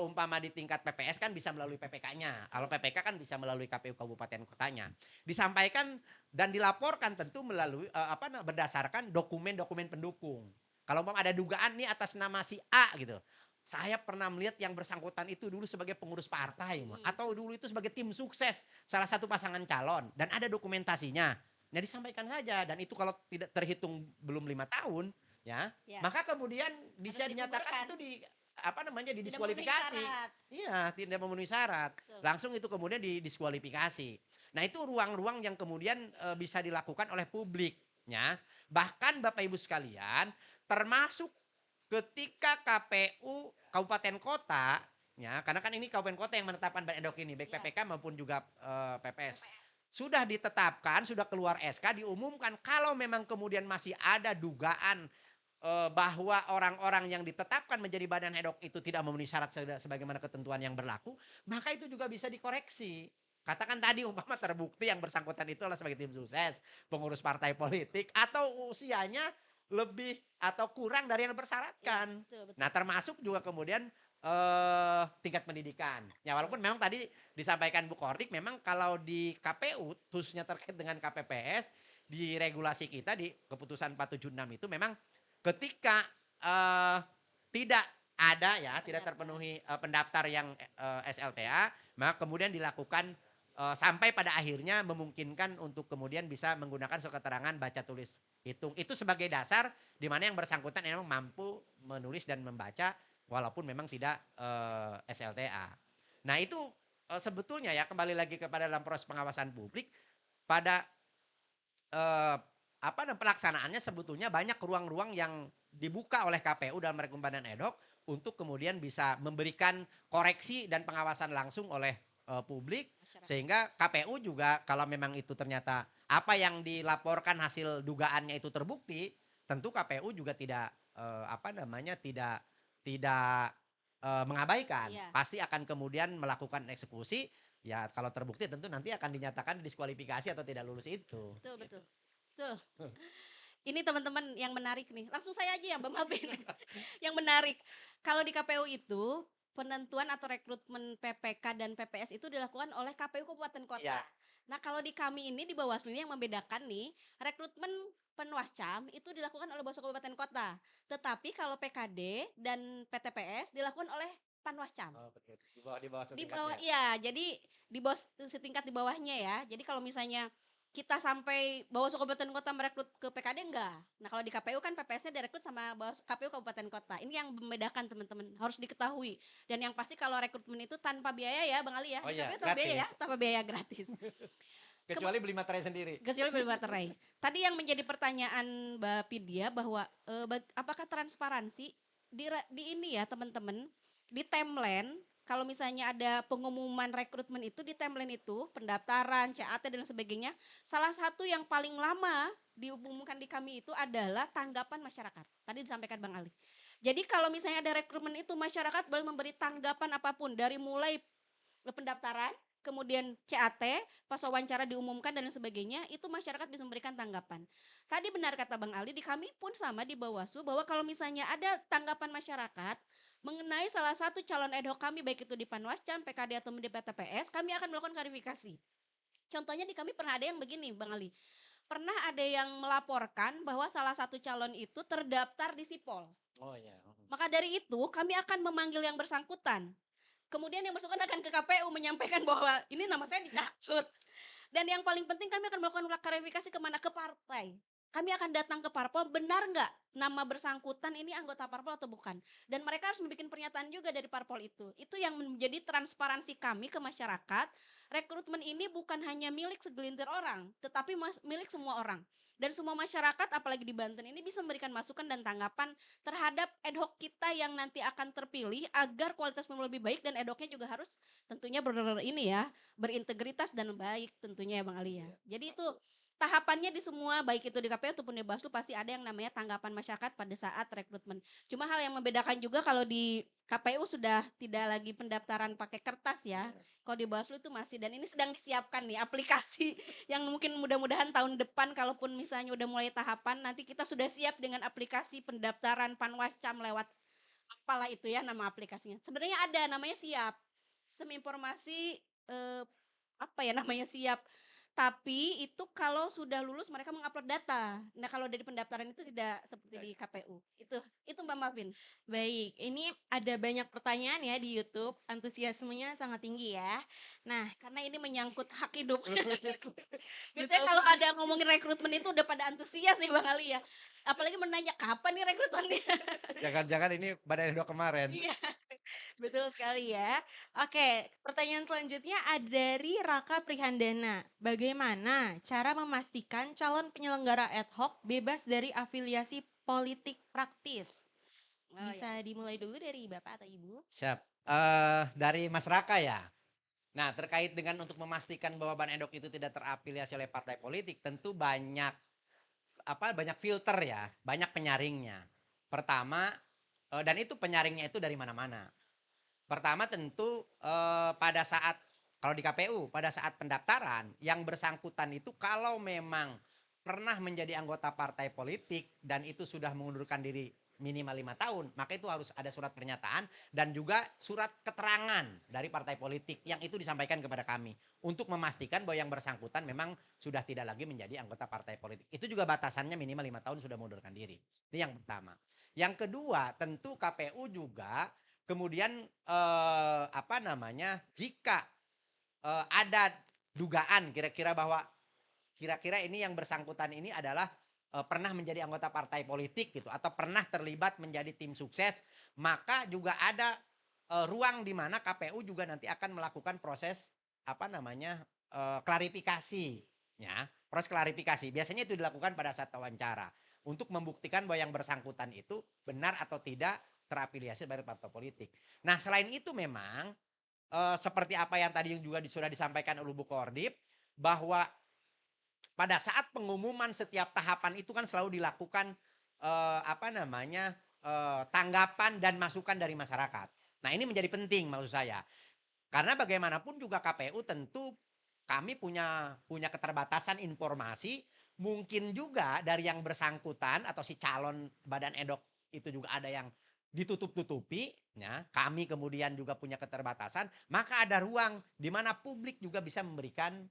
umpama di tingkat PPS kan bisa melalui PPK-nya. Kalau PPK kan bisa melalui KPU kabupaten kotanya. Disampaikan dan dilaporkan tentu melalui berdasarkan dokumen-dokumen pendukung. Kalau umpama ada dugaan nih atas nama si A gitu. Saya pernah melihat yang bersangkutan itu dulu sebagai pengurus partai atau dulu itu sebagai tim sukses salah satu pasangan calon dan ada dokumentasinya. Nah, disampaikan saja dan itu kalau tidak terhitung belum 5 tahun ya, Ya. maka kemudian bisa Harus dinyatakan itu digugurkan. di Tidak memenuhi didiskualifikasi. syarat. Iya, tidak memenuhi syarat. Betul. Langsung itu kemudian didiskualifikasi. Nah, itu ruang-ruang yang kemudian bisa dilakukan oleh publik ya. Bahkan Bapak Ibu sekalian, termasuk ketika KPU kabupaten kota ya, karena kan ini kabupaten kota yang menetapkan badan ad hoc ini, baik Ya. PPK maupun juga PPS. Sudah ditetapkan, sudah keluar SK, diumumkan kalau memang kemudian masih ada dugaan bahwa orang-orang yang ditetapkan menjadi badan ad hoc itu tidak memenuhi syarat sebagaimana ketentuan yang berlaku, maka itu juga bisa dikoreksi. Katakan tadi umpama terbukti yang bersangkutan itu adalah sebagai tim sukses, pengurus partai politik atau usianya lebih atau kurang dari yang Ya, bersyaratkan. betul, betul. Nah, termasuk juga kemudian tingkat pendidikan. Ya, walaupun memang tadi disampaikan Bu Kordik memang kalau di KPU khususnya terkait dengan KPPS di regulasi kita di keputusan 476 itu memang ketika tidak ada ya, tidak terpenuhi pendaftar yang SLTA, maka kemudian dilakukan sampai pada akhirnya memungkinkan untuk kemudian bisa menggunakan surat keterangan baca tulis hitung. Itu sebagai dasar di mana yang bersangkutan memang mampu menulis dan membaca walaupun memang tidak SLTA. Nah, itu sebetulnya ya kembali lagi kepada dalam proses pengawasan publik pada pelaksanaannya sebetulnya banyak ruang-ruang yang dibuka oleh KPU dalam rekomendasi ad hoc untuk kemudian bisa memberikan koreksi dan pengawasan langsung oleh publik Masyarakat. sehingga KPU juga kalau memang itu ternyata apa yang dilaporkan hasil dugaannya itu terbukti, tentu KPU juga tidak tidak mengabaikan. Iya. Pasti akan kemudian melakukan eksekusi. Ya, kalau terbukti tentu nanti akan dinyatakan diskualifikasi atau tidak lulus itu. Betul, betul. Betul. Ini teman-teman yang menarik nih. Langsung saya aja ya Mbak Mabin. Yang menarik. Kalau di KPU itu penentuan atau rekrutmen PPK dan PPS itu dilakukan oleh KPU Kabupaten Kota. Iya. Nah, kalau di kami ini di Bawaslu ini yang membedakan nih, rekrutmen Panwascam itu dilakukan oleh Bawaslu Kabupaten Kota. Tetapi kalau PKD dan PTPS dilakukan oleh Panwascam. Oh, betul. Di bawah Di bawah, setingkatnya. iya, jadi di bawah setingkat di bawahnya ya. Jadi kalau misalnya kita sampai Bawaslu Kabupaten Kota merekrut ke PKD enggak. Nah, kalau di KPU kan PPS-nya direkrut sama KPU Kabupaten Kota. Ini yang membedakan teman-teman, harus diketahui. Dan yang pasti kalau rekrutmen itu tanpa biaya ya Bang Ali ya. Oh Di iya, KPU tanpa biaya ya, gratis. tanpa biaya gratis. Kecuali beli materai sendiri. Kecuali beli materai. Tadi yang menjadi pertanyaan Mbak Pidia bahwa apakah transparansi di ini ya teman-teman, di timeline kalau misalnya ada pengumuman rekrutmen itu di timeline itu pendaftaran, CAT dan sebagainya, salah satu yang paling lama diumumkan di kami itu adalah tanggapan masyarakat. Tadi disampaikan Bang Ali. Jadi kalau misalnya ada rekrutmen itu masyarakat boleh memberi tanggapan apapun dari mulai pendaftaran, kemudian CAT, pas wawancara diumumkan dan sebagainya, itu masyarakat bisa memberikan tanggapan. Tadi benar kata Bang Ali, di kami pun sama di Bawaslu bahwa kalau misalnya ada tanggapan masyarakat mengenai salah satu calon ad hoc kami baik itu di Panwascam, PKD atau di PTPS, kami akan melakukan klarifikasi. Contohnya di kami pernah ada yang begini Bang Ali. Pernah ada yang melaporkan bahwa salah satu calon itu terdaftar di Sipol. Oh iya. Maka dari itu kami akan memanggil yang bersangkutan. Kemudian yang bersangkutan akan ke KPU menyampaikan bahwa ini nama saya dicatut. Dan yang paling penting kami akan melakukan klarifikasi kemana? Ke partai. kami akan datang ke parpol, benar nggak nama bersangkutan ini anggota parpol atau bukan. Dan mereka harus membuat pernyataan juga dari parpol itu. Itu yang menjadi transparansi kami ke masyarakat. Rekrutmen ini bukan hanya milik segelintir orang, tetapi milik semua orang. Dan semua masyarakat, apalagi di Banten ini, bisa memberikan masukan dan tanggapan terhadap ad hoc kita yang nanti akan terpilih agar kualitas pemilu lebih baik, dan ad hocnya juga harus tentunya berintegritas dan baik tentunya ya Bang Ali ya. Jadi itu tahapannya di semua, baik itu di KPU ataupun di Bawaslu, pasti ada yang namanya tanggapan masyarakat pada saat rekrutmen. Cuma hal yang membedakan juga kalau di KPU sudah tidak lagi pendaftaran pakai kertas ya. Kalau di Bawaslu itu masih, dan ini sedang disiapkan nih aplikasi yang mungkin mudah-mudahan tahun depan kalaupun misalnya udah mulai tahapan, nanti kita sudah siap dengan aplikasi pendaftaran Panwascam lewat apalah itu ya nama aplikasinya. Sebenarnya ada namanya Siap. Sistem informasi apa ya namanya Siap. Tapi itu kalau sudah lulus mereka mengupload data. Nah, kalau dari pendaftaran itu tidak seperti di KPU. Itu Mbak Marvin. Baik, ini ada banyak pertanyaan ya di YouTube, antusiasmenya sangat tinggi ya. Nah, Karena ini menyangkut hak hidup. Biasanya betul kalau ada ngomongin rekrutmen itu udah pada antusias nih Bang Ali ya. Apalagi menanya kapan nih rekrutmennya. Jangan-jangan ini badan edok kemarin. Iya. betul sekali ya. Oke, pertanyaan selanjutnya ada dari Raka Prihandana. Bagaimana cara memastikan calon penyelenggara ad hoc bebas dari afiliasi politik praktis? Oh, ya. Bisa dimulai dulu dari Bapak atau Ibu? Siap. Dari Mas Raka ya. Nah, terkait dengan untuk memastikan bahwa Ban Edok itu tidak terafiliasi oleh partai politik, tentu banyak filter ya, banyak penyaringnya. Pertama, dan itu penyaringnya itu dari mana-mana. Pertama tentu pada saat kalau di KPU pada saat pendaftaran yang bersangkutan itu kalau memang pernah menjadi anggota partai politik dan itu sudah mengundurkan diri minimal 5 tahun, maka itu harus ada surat pernyataan dan juga surat keterangan dari partai politik yang itu disampaikan kepada kami untuk memastikan bahwa yang bersangkutan memang sudah tidak lagi menjadi anggota partai politik. Itu juga batasannya minimal 5 tahun sudah mengundurkan diri. Ini yang pertama. Yang kedua, tentu KPU juga kemudian jika ada dugaan kira-kira bahwa kira-kira ini yang bersangkutan ini adalah pernah menjadi anggota partai politik gitu atau pernah terlibat menjadi tim sukses, maka juga ada ruang di mana KPU juga nanti akan melakukan proses klarifikasi ya. Proses klarifikasi biasanya itu dilakukan pada saat wawancara untuk membuktikan bahwa yang bersangkutan itu benar atau tidak terafiliasi dari partai politik. Nah, selain itu memang seperti apa yang tadi juga sudah disampaikan oleh Bu Kordip bahwa pada saat pengumuman setiap tahapan itu kan selalu dilakukan tanggapan dan masukan dari masyarakat. Nah, ini menjadi penting maksud saya. Karena bagaimanapun juga KPU tentu kami punya keterbatasan informasi, mungkin juga dari yang bersangkutan atau si calon badan edok itu juga ada yang ditutup-tutupi, ya. Kami kemudian juga punya keterbatasan, maka ada ruang di mana publik juga bisa memberikan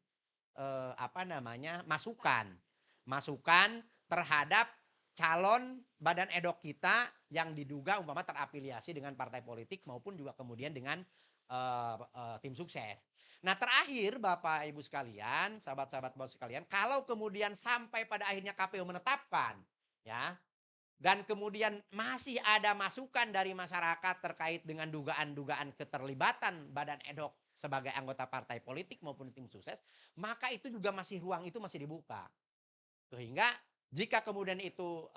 masukan terhadap calon badan edok kita yang diduga umpama terafiliasi dengan partai politik maupun juga kemudian dengan tim sukses. Nah, terakhir Bapak Ibu sekalian, sahabat-sahabat Bapak sekalian, kalau kemudian sampai pada akhirnya KPU menetapkan ya dan kemudian masih ada masukan dari masyarakat terkait dengan dugaan-dugaan keterlibatan badan edok sebagai anggota partai politik maupun tim sukses, maka itu juga ruang itu masih dibuka. Sehingga jika kemudian itu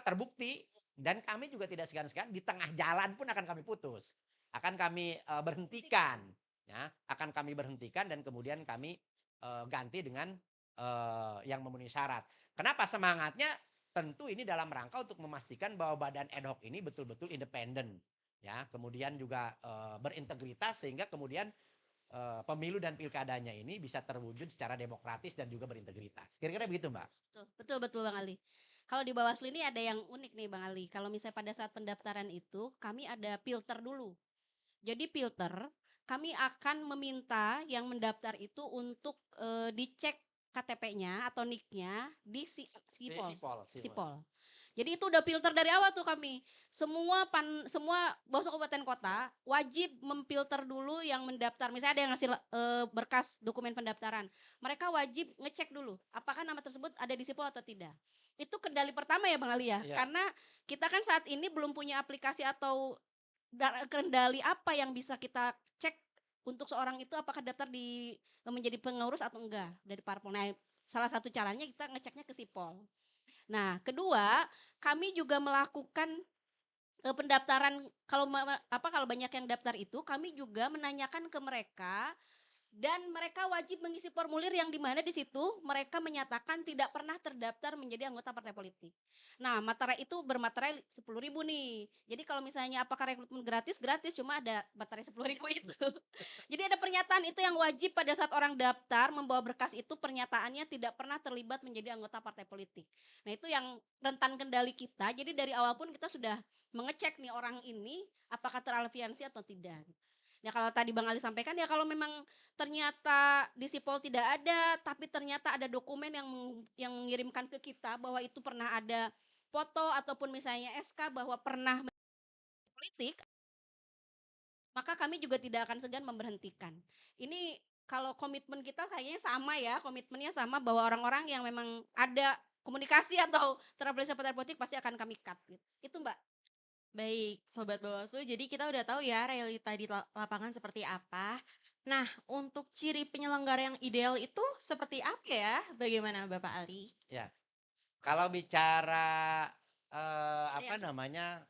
terbukti dan kami juga tidak segan-segan di tengah jalan pun akan kami putus. Akan kami berhentikan ya, akan kami berhentikan dan kemudian kami ganti dengan yang memenuhi syarat. Kenapa semangatnya? Tentu ini dalam rangka untuk memastikan bahwa badan ad hoc ini betul-betul independen ya, kemudian juga berintegritas sehingga kemudian pemilu dan pilkadanya ini bisa terwujud secara demokratis dan juga berintegritas. Kira-kira begitu, Mbak. Betul Bang Ali. Kalau di Bawaslu ini ada yang unik nih Bang Ali. Kalau misalnya pada saat pendaftaran itu kami ada filter dulu. Jadi filter, kami akan meminta yang mendaftar itu untuk dicek KTP-nya atau NIK-nya di Sipol. Jadi itu udah filter dari awal tuh kami. Semua bawaslu kabupaten kota wajib memfilter dulu yang mendaftar. Misalnya ada yang ngasih berkas dokumen pendaftaran. Mereka wajib ngecek dulu apakah nama tersebut ada di Sipol atau tidak. Itu kendali pertama ya Bang Ali ya. Iya. Karena kita kan saat ini belum punya aplikasi atau kendali apa yang bisa kita cek untuk seorang itu apakah daftar menjadi pengurus atau enggak dari parpol. Nah, salah satu caranya kita ngeceknya ke Sipol. Nah, kedua, kami juga melakukan pendaftaran kalau banyak yang daftar itu kami juga menanyakan ke mereka dan mereka wajib mengisi formulir yang di mana di situ mereka menyatakan tidak pernah terdaftar menjadi anggota partai politik. Nah, materai itu bermaterai 10.000 nih. Jadi kalau misalnya apakah rekrutmen gratis? Gratis, cuma ada materai 10.000 itu. Jadi ada pernyataan itu yang wajib pada saat orang daftar membawa berkas itu pernyataannya tidak pernah terlibat menjadi anggota partai politik. Nah, itu yang rentan kendali kita. Jadi dari awal pun kita sudah mengecek nih orang ini apakah teraliansi atau tidak. Ya kalau tadi Bang Ali sampaikan ya kalau memang ternyata di Sipol tidak ada, tapi ternyata ada dokumen yang mengirimkan ke kita bahwa itu pernah ada foto ataupun misalnya SK bahwa pernah politik, maka kami juga tidak akan segan memberhentikan. Ini kalau komitmen kita kayaknya sama ya, komitmennya sama bahwa orang-orang yang memang ada komunikasi atau terafiliasi partai politik pasti akan kami cut. Gitu. Itu Mbak. Baik, Sobat Bawaslu, jadi kita udah tahu ya realita di lapangan seperti apa. Nah, untuk ciri penyelenggara yang ideal itu seperti apa ya? Bagaimana Bapak Ali? Ya, kalau bicara apa Real. namanya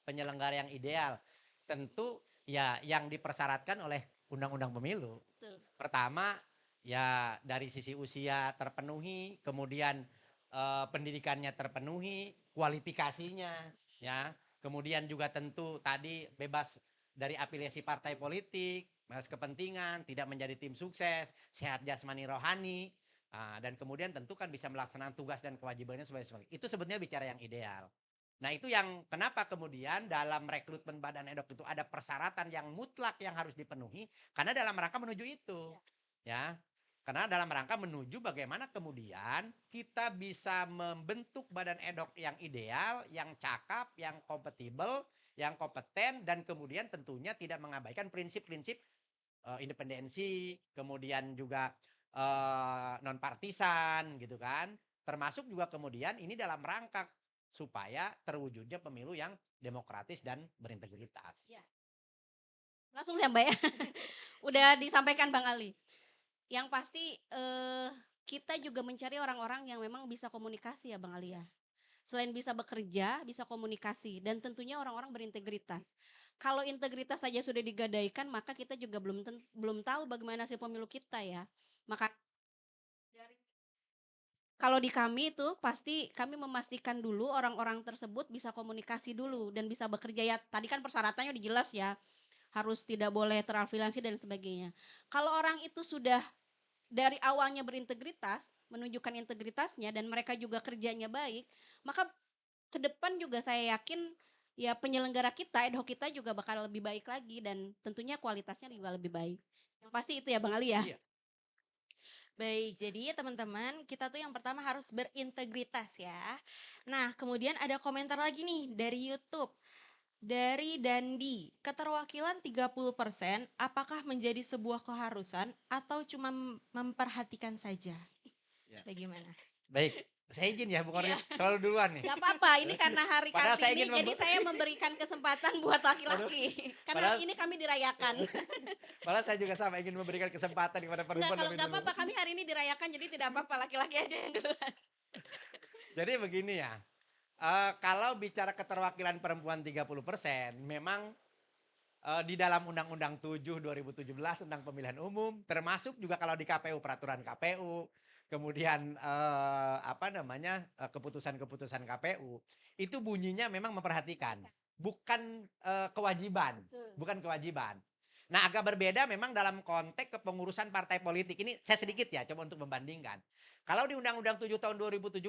penyelenggara yang ideal, tentu ya yang dipersyaratkan oleh Undang-Undang Pemilu. Betul. Pertama ya dari sisi usia terpenuhi, kemudian pendidikannya terpenuhi, kualifikasinya, ya, kemudian juga tentu tadi bebas dari afiliasi partai politik, bebas kepentingan, tidak menjadi tim sukses, sehat jasmani rohani. Dan kemudian tentu kan bisa melaksanakan tugas dan kewajibannya sebagai itu sebetulnya bicara yang ideal. Nah itu yang kenapa kemudian dalam rekrutmen badan ad hoc itu ada persyaratan yang mutlak yang harus dipenuhi karena dalam rangka menuju itu, ya. Karena dalam rangka menuju bagaimana kemudian kita bisa membentuk badan ad hoc yang ideal, yang cakap, yang kompatibel, yang kompeten dan kemudian tentunya tidak mengabaikan prinsip-prinsip independensi, kemudian juga non partisan gitu kan. Termasuk juga kemudian ini dalam rangka supaya terwujudnya pemilu yang demokratis dan berintegritas. Ya. Langsung saya Mbak ya. Udah disampaikan Bang Ali. Yang pasti kita juga mencari orang-orang yang memang bisa komunikasi ya Bang Ali ya. Selain bisa bekerja, bisa komunikasi dan tentunya orang-orang berintegritas. Kalau integritas saja sudah digadaikan, maka kita juga belum tahu bagaimana hasil pemilu kita ya. Maka dari kalau di kami itu pasti kami memastikan dulu orang-orang tersebut bisa komunikasi dulu dan bisa bekerja ya. Tadi kan persyaratannya udah jelas ya. Harus tidak boleh terafiliasi dan sebagainya. Kalau orang itu sudah dari awalnya berintegritas, menunjukkan integritasnya dan mereka juga kerjanya baik, maka ke depan juga saya yakin ya penyelenggara kita, ad hoc kita juga bakal lebih baik lagi dan tentunya kualitasnya juga lebih baik. Yang pasti itu ya Bang Ali ya. Iya. Baik, jadi teman-teman kita tuh yang pertama harus berintegritas ya. Nah, kemudian ada komentar lagi nih dari YouTube. Dari Dandi, keterwakilan 30% apakah menjadi sebuah keharusan atau cuma memperhatikan saja? Ya. Bagaimana? Baik, saya izin ya Bung Iya. Orif, selalu duluan nih. Gak apa-apa, ini karena hari Padahal saya Kartini, ingin jadi saya memberikan kesempatan buat laki-laki. Karena padahal- ini kami dirayakan. Malah saya juga sama ingin memberikan kesempatan kepada Enggak, perempuan kalau lebih gak dulu. apa-apa kami hari ini dirayakan, jadi tidak apa-apa laki-laki aja yang duluan. Jadi begini ya, kalau bicara keterwakilan perempuan 30%, memang di dalam Undang-Undang 7 2017 tentang pemilihan umum, termasuk juga kalau di KPU peraturan KPU, kemudian keputusan-keputusan KPU, itu bunyinya memang memperhatikan, bukan kewajiban, Betul. bukan kewajiban. Nah agak berbeda memang dalam konteks kepengurusan partai politik. Ini saya sedikit ya coba untuk membandingkan. Kalau di Undang-Undang 7 tahun 2017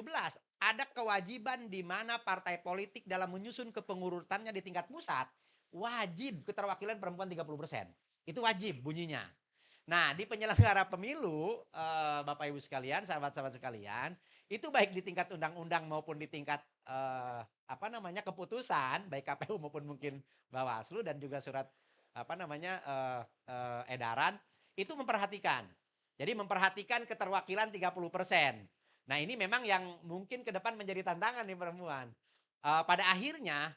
ada kewajiban di mana partai politik dalam menyusun kepengurutannya di tingkat pusat wajib keterwakilan perempuan 30%. Itu wajib bunyinya. Nah, di penyelenggara pemilu, Bapak Ibu sekalian, sahabat-sahabat sekalian, itu baik di tingkat undang-undang maupun di tingkat keputusan, baik KPU maupun mungkin Bawaslu dan juga surat edaran, itu memperhatikan. Jadi memperhatikan keterwakilan 30%. Nah, ini memang yang mungkin ke depan menjadi tantangan nih perempuan. Pada akhirnya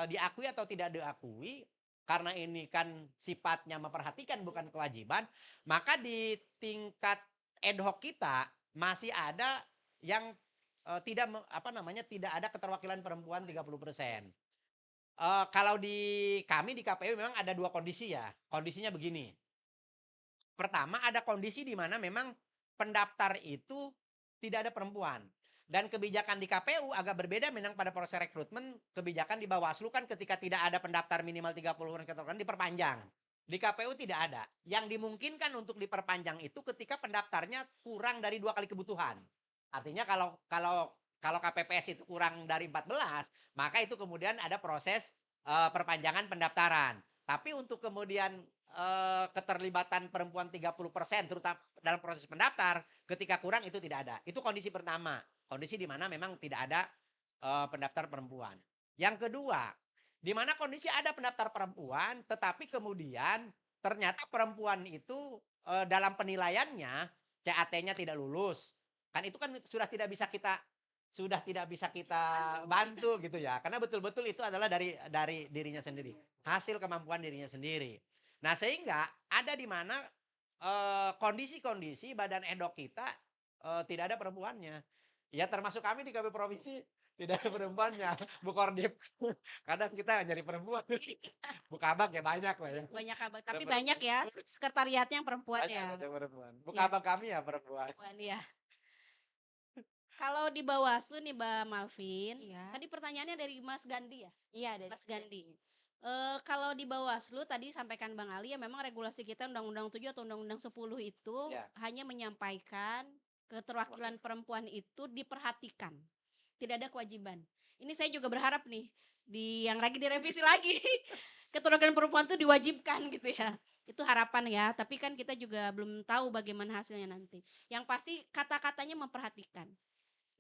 diakui atau tidak diakui, karena ini kan sifatnya memperhatikan bukan kewajiban, maka di tingkat ad hoc kita masih ada yang tidak ada keterwakilan perempuan 30%. Kalau di kami di KPU memang ada 2 kondisi ya. Kondisinya begini. Pertama, ada kondisi di mana memang pendaftar itu tidak ada perempuan. Dan kebijakan di KPU agak berbeda memang pada proses rekrutmen. Kebijakan di Bawaslu kan ketika tidak ada pendaftar minimal 30 orang keterwakilan diperpanjang. Di KPU tidak ada. Yang dimungkinkan untuk diperpanjang itu ketika pendaftarnya kurang dari 2 kali kebutuhan. Artinya kalau KPPS itu kurang dari 14, maka itu kemudian ada proses perpanjangan pendaftaran. Tapi untuk kemudian keterlibatan perempuan 30% terutama dalam proses pendaftar, ketika kurang itu tidak ada. Itu kondisi pertama. Kondisi di mana memang tidak ada pendaftar perempuan. Yang kedua, di mana kondisi ada pendaftar perempuan, tetapi kemudian ternyata perempuan itu dalam penilaiannya CAT-nya tidak lulus. Kan itu kan sudah tidak bisa kita bantu gitu ya. Karena betul-betul itu adalah dari dirinya sendiri. Hasil kemampuan dirinya sendiri. Nah, sehingga ada di mana kondisi-kondisi badan edok kita tidak ada perempuannya. Ya termasuk kami di KPU provinsi tidak ada perempuannya. Bu Kordip. Kadang kita nyari perempuan. Bu Kabak ya banyak lah ya. Banyak abang, tapi banyak ya sekretariatnya yang perempuan Banyak ya. ada perempuan. Bu Iya. Kabak kami ya perempuan. Perempuan ya. Kalau di Bawaslu nih Mbak Malvin, Iya. tadi pertanyaannya dari Mas Gandhi ya? Iya, dari Mas Gandhi. Kalau di Bawaslu tadi sampaikan Bang Ali ya memang regulasi kita Undang-Undang 7 atau Undang-Undang 10 itu Ya. hanya menyampaikan keterwakilan perempuan itu diperhatikan. Tidak ada kewajiban. Ini saya juga berharap nih di yang lagi direvisi lagi keterwakilan perempuan itu diwajibkan gitu ya. Itu harapan ya, tapi kan kita juga belum tahu bagaimana hasilnya nanti. Yang pasti kata-katanya memperhatikan.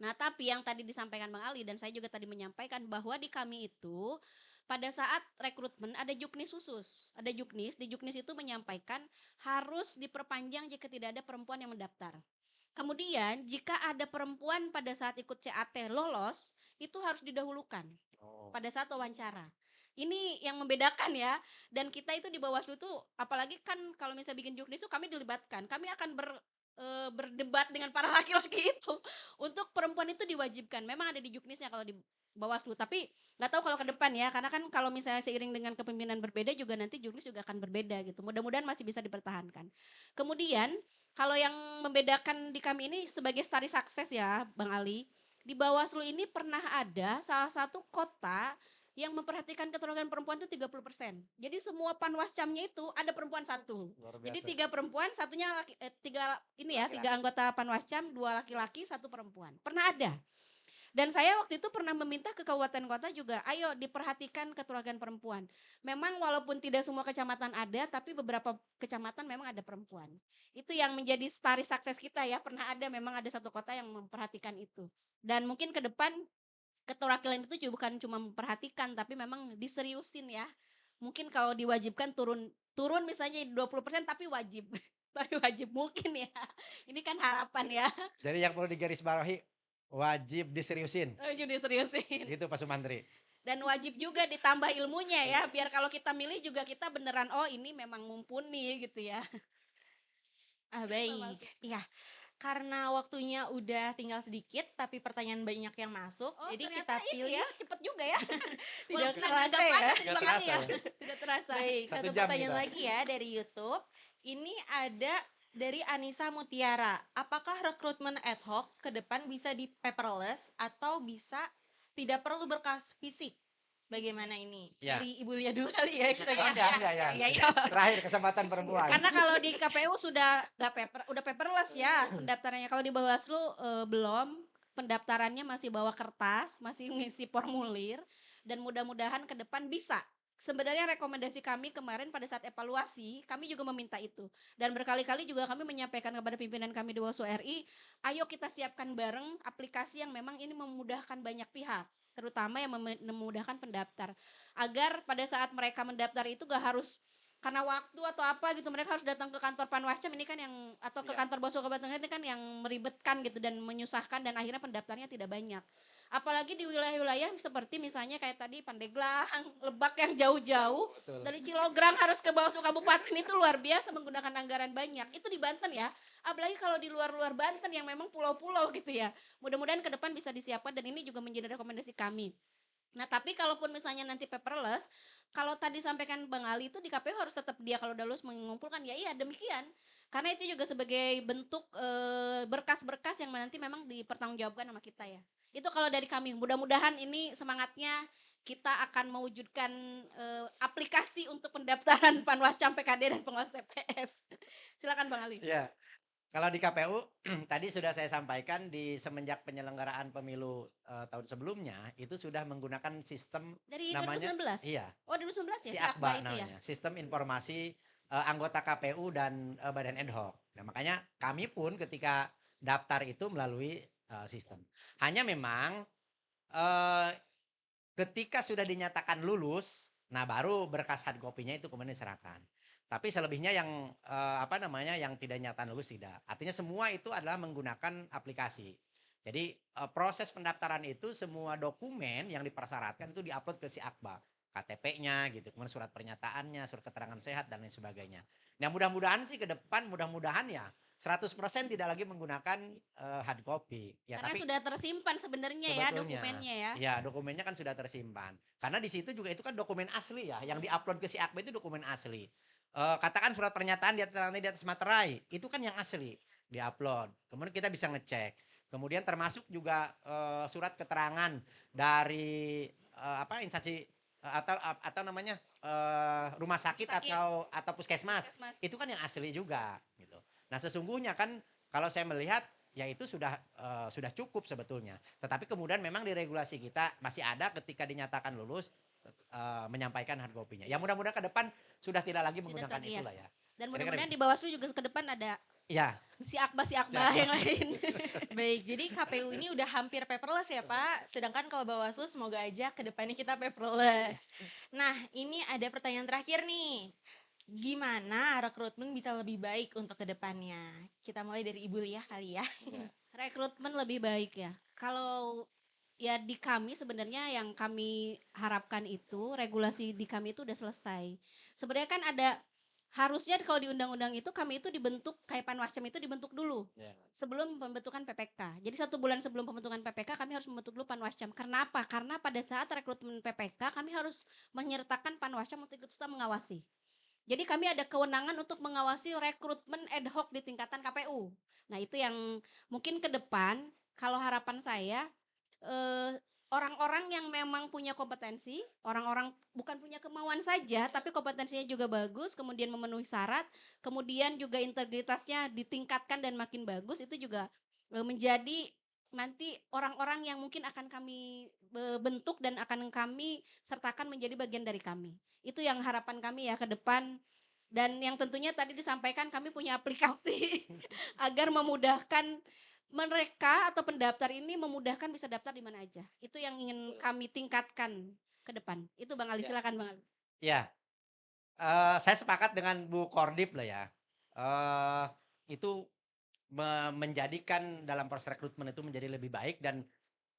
Nah, tapi yang tadi disampaikan Bang Ali dan saya juga tadi menyampaikan bahwa di kami itu pada saat rekrutmen ada juknis khusus. Ada juknis, di juknis itu menyampaikan harus diperpanjang jika tidak ada perempuan yang mendaftar. Kemudian jika ada perempuan pada saat ikut CAT lolos, itu harus didahulukan Oh. pada saat wawancara. Ini yang membedakan ya. Dan kita itu di Bawaslu itu apalagi kan kalau misalnya bikin juknis itu kami dilibatkan. Kami akan berdebat dengan para laki-laki itu untuk perempuan itu diwajibkan. Memang ada di juknisnya kalau di Bawaslu, tapi nggak tahu kalau ke depan ya, karena kan kalau misalnya seiring dengan kepemimpinan berbeda juga nanti juknis juga akan berbeda gitu. Mudah-mudahan masih bisa dipertahankan. Kemudian kalau yang membedakan di kami ini sebagai stari sukses ya Bang Ali, di Bawaslu ini pernah ada salah satu kota yang memperhatikan keterwakilan perempuan itu 30%. Jadi semua panwascamnya itu ada perempuan satu. Luar Jadi biasa. 3 perempuan, satunya tiga anggota panwascam, 2 laki-laki, 1 perempuan. Pernah ada. Dan saya waktu itu pernah meminta ke kabupaten kota juga, ayo diperhatikan keterwakilan perempuan. Memang walaupun tidak semua kecamatan ada, tapi beberapa kecamatan memang ada perempuan. Itu yang menjadi stari sukses kita ya, pernah ada memang ada satu kota yang memperhatikan itu. Dan mungkin ke depan keterwakilan itu juga bukan cuma memperhatikan, tapi memang diseriusin ya. Mungkin kalau diwajibkan turun misalnya 20% tapi wajib. Tapi wajib mungkin ya. Ini kan harapan ya. Jadi yang perlu digarisbawahi wajib diseriusin. Wajib diseriusin. Gitu Pak Sumantri. Dan wajib juga ditambah ilmunya ya, biar kalau kita milih juga kita beneran oh ini memang mumpuni gitu ya. Baik. Iya. Karena waktunya udah tinggal sedikit tapi pertanyaan banyak yang masuk. Oh, Jadi ternyata kita ini pilih ya cepet juga ya. tidak Walaupun terasa agak ya. panas ini Nggak Bang Ali terasa ya. ya. Tidak terasa. Baik, 1 satu jam pertanyaan kita. lagi ya dari YouTube. Ini ada dari Anissa Mutiara. Apakah rekrutmen ad hoc ke depan bisa di paperless atau bisa tidak perlu berkas fisik? Bagaimana ini? Ya. Dari ibunya dulu kali ya kita Ya, ngundang. ya. Iya, iya. Terakhir kesempatan perempuan. Karena kalau di KPU sudah udah paperless ya pendaftarannya. Kalau di Bawaslu belum, pendaftarannya masih bawa kertas, masih ngisi formulir dan mudah-mudahan ke depan bisa sebenarnya rekomendasi kami kemarin pada saat evaluasi, kami juga meminta itu. Dan berkali-kali juga kami menyampaikan kepada pimpinan kami di Bawaslu RI, ayo kita siapkan bareng aplikasi yang memang ini memudahkan banyak pihak, terutama yang memudahkan pendaftar. Agar pada saat mereka mendaftar itu gak harus karena waktu atau apa gitu mereka harus datang ke kantor Panwascam ini kan yang atau ke Iya. kantor Bawaslu Kabupaten ini kan yang meribetkan gitu dan menyusahkan dan akhirnya pendaftarnya tidak banyak. Apalagi di wilayah-wilayah seperti misalnya kayak tadi Pandeglang, Lebak yang jauh-jauh Betul. dari Cilograng harus ke Bawaslu Kabupaten itu luar biasa menggunakan anggaran banyak. Itu di Banten ya. Apalagi kalau di luar-luar Banten yang memang pulau-pulau gitu ya. Mudah-mudahan ke depan bisa disiapkan dan ini juga menjadi rekomendasi kami. Nah, tapi kalaupun misalnya nanti paperless, kalau tadi sampaikan Bang Ali itu di KPU harus tetap dia kalau udah lulus mengumpulkan, ya iya demikian. Karena itu juga sebagai bentuk berkas-berkas yang nanti memang dipertanggungjawabkan sama kita ya. Itu kalau dari kami. Mudah-mudahan ini semangatnya kita akan mewujudkan aplikasi untuk pendaftaran Panwascam PKD dan pengawas TPS. Silakan Bang Ali. Ya, kalau di KPU tadi sudah saya sampaikan di semenjak penyelenggaraan pemilu tahun sebelumnya itu sudah menggunakan sistem Dari namanya 2019? iya, Oh, 2019 ya, si SIAKBA Akba itu ya. namanya, Sistem Informasi Anggota KPU dan Badan Ad Hoc. Nah, makanya kami pun ketika daftar itu melalui sistem. Hanya memang eh, ketika sudah dinyatakan lulus, nah baru berkas hard copy-nya itu kemudian diserahkan. Tapi selebihnya yang apa namanya yang tidak nyata lulus tidak. Artinya semua itu adalah menggunakan aplikasi. Jadi proses pendaftaran itu semua dokumen yang dipersyaratkan itu diupload ke si Akba. KTP-nya gitu, kemudian surat pernyataannya, surat keterangan sehat dan lain sebagainya. Nah, mudah-mudahan sih ke depan mudah-mudahan ya 100% tidak lagi menggunakan hard copy. Ya, Karena tapi sudah tersimpan sebenarnya ya sebetulnya, dokumennya ya. ya dokumennya kan sudah tersimpan. Karena di situ juga itu kan dokumen asli ya, yang diupload ke si Akba itu dokumen asli. Katakan surat pernyataan di atas materai, itu kan yang asli diupload. Kemudian kita bisa ngecek. Kemudian termasuk juga surat keterangan dari apa instansi atau namanya rumah sakit, Sakit. atau puskesmas. Puskesmas. Itu kan yang asli juga gitu. Nah, sesungguhnya kan kalau saya melihat ya itu sudah cukup sebetulnya. Tetapi kemudian memang di regulasi kita masih ada ketika dinyatakan lulus menyampaikan hard copy-nya. Ya mudah-mudahan ke depan sudah tidak lagi Tidak menggunakan lagi ya. itulah ya. Dan Kira-kira mudah-mudahan di begitu. Bawaslu juga ke depan ada Ya, si Akba siap, yang lain. Baik, jadi KPU ini udah hampir paperless ya Pak. Sedangkan kalau Bawaslu semoga aja ke depannya kita paperless. Nah, ini ada pertanyaan terakhir nih. Gimana rekrutmen bisa lebih baik untuk ke depannya? Kita mulai dari Ibu Lia kali ya. Rekrutmen lebih baik ya. Kalau ya di kami sebenarnya yang kami harapkan itu regulasi di kami itu udah selesai. Sebenarnya kan ada harusnya kalau di undang-undang itu kami itu dibentuk kayak Panwascam itu dibentuk dulu ya. sebelum pembentukan PPK. Jadi 1 bulan sebelum pembentukan PPK kami harus membentuk dulu Panwascam. Kenapa? Karena pada saat rekrutmen PPK kami harus menyertakan Panwascam untuk ikut serta mengawasi. Jadi kami ada kewenangan untuk mengawasi rekrutmen ad hoc di tingkatan KPU. Nah, itu yang mungkin ke depan kalau harapan saya orang-orang yang memang punya kompetensi, orang-orang bukan punya kemauan saja tapi kompetensinya juga bagus, kemudian memenuhi syarat, kemudian juga integritasnya ditingkatkan dan makin bagus itu juga menjadi nanti orang-orang yang mungkin akan kami bentuk dan akan kami sertakan menjadi bagian dari kami. Itu yang harapan kami ya ke depan. Dan yang tentunya tadi disampaikan kami punya aplikasi agar memudahkan mereka atau pendaftar ini memudahkan bisa daftar di mana aja. Itu yang ingin kami tingkatkan ke depan. Itu Bang Ali, Ya. silakan Bang Ali. Ya, saya sepakat dengan Bu Kordip lah ya. Eh, itu menjadikan dalam proses rekrutmen itu menjadi lebih baik dan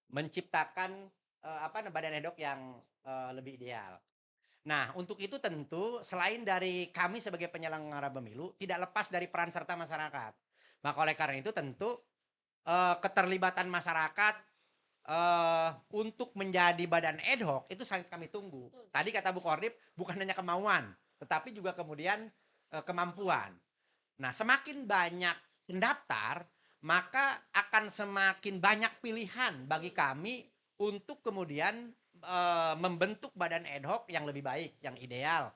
menciptakan badan ad hoc yang lebih ideal. Nah, untuk itu tentu selain dari kami sebagai penyelenggara pemilu tidak lepas dari peran serta masyarakat. Maka oleh karena itu tentu keterlibatan masyarakat untuk menjadi badan ad hoc itu sangat kami tunggu. Betul. Tadi kata Bu Kordip bukan hanya kemauan, tetapi juga kemudian kemampuan. Nah, semakin banyak pendaftar, maka akan semakin banyak pilihan bagi kami untuk kemudian membentuk badan ad hoc yang lebih baik, yang ideal.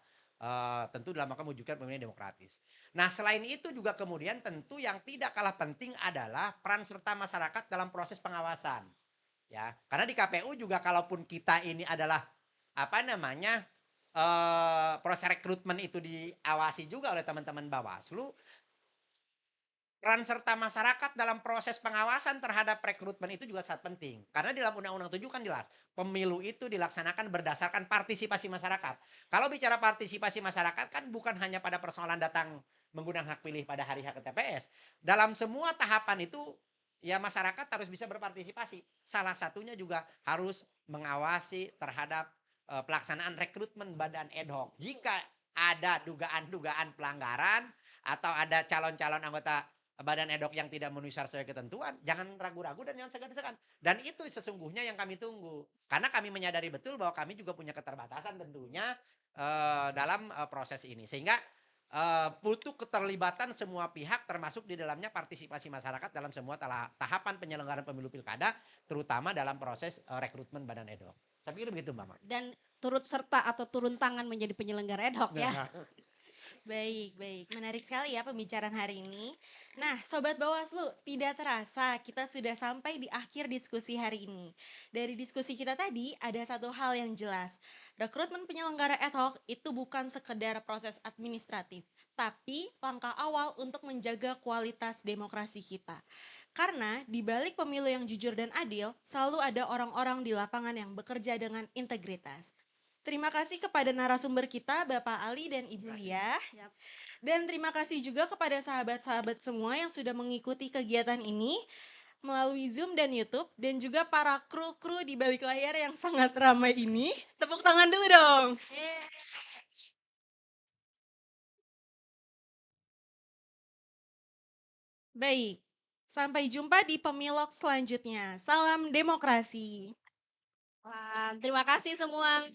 Tentu dalam rangka mewujudkan pemilihan demokratis. Nah, selain itu juga kemudian tentu yang tidak kalah penting adalah peran serta masyarakat dalam proses pengawasan. Ya, karena di KPU juga kalaupun kita ini adalah apa namanya proses rekrutmen itu diawasi juga oleh teman-teman Bawaslu, peran serta masyarakat dalam proses pengawasan terhadap rekrutmen itu juga sangat penting. Karena di dalam Undang-Undang 7 kan jelas, pemilu itu dilaksanakan berdasarkan partisipasi masyarakat. Kalau bicara partisipasi masyarakat kan bukan hanya pada persoalan datang menggunakan hak pilih pada hari hak ke TPS. Dalam semua tahapan itu ya masyarakat harus bisa berpartisipasi. Salah satunya juga harus mengawasi terhadap pelaksanaan rekrutmen badan ad hoc. Jika ada dugaan-dugaan pelanggaran atau ada calon-calon anggota badan ad hoc yang tidak memenuhi syarat sesuai ketentuan, jangan ragu-ragu dan jangan segan-segan. Dan itu sesungguhnya yang kami tunggu. Karena kami menyadari betul bahwa kami juga punya keterbatasan tentunya dalam proses ini. Sehingga butuh keterlibatan semua pihak termasuk di dalamnya partisipasi masyarakat dalam semua tahapan penyelenggaraan pemilu pilkada, terutama dalam proses rekrutmen badan ad hoc. Saya pikir begitu Mbak Mak. Dan turut serta atau turun tangan menjadi penyelenggara ad hoc ya. Baik, baik. Menarik sekali ya pembicaraan hari ini. Nah, Sobat Bawaslu, tidak terasa kita sudah sampai di akhir diskusi hari ini. Dari diskusi kita tadi, ada satu hal yang jelas. Rekrutmen penyelenggara ad hoc itu bukan sekedar proses administratif, tapi langkah awal untuk menjaga kualitas demokrasi kita. Karena di balik pemilu yang jujur dan adil, selalu ada orang-orang di lapangan yang bekerja dengan integritas. Terima kasih kepada narasumber kita, Bapak Ali dan Ibu Lia. Siap. Dan terima kasih juga kepada sahabat-sahabat semua yang sudah mengikuti kegiatan ini melalui Zoom dan YouTube. Dan juga para kru-kru di balik layar yang sangat ramai ini. Tepuk tangan dulu dong. Baik, sampai jumpa di pemilog selanjutnya. Salam demokrasi. Wah, terima kasih semua.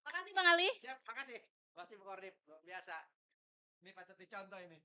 Makasih Bang Ali. Siap, makasih. Makasih Bu Kordip, luar biasa. Ini pas satu contoh ini.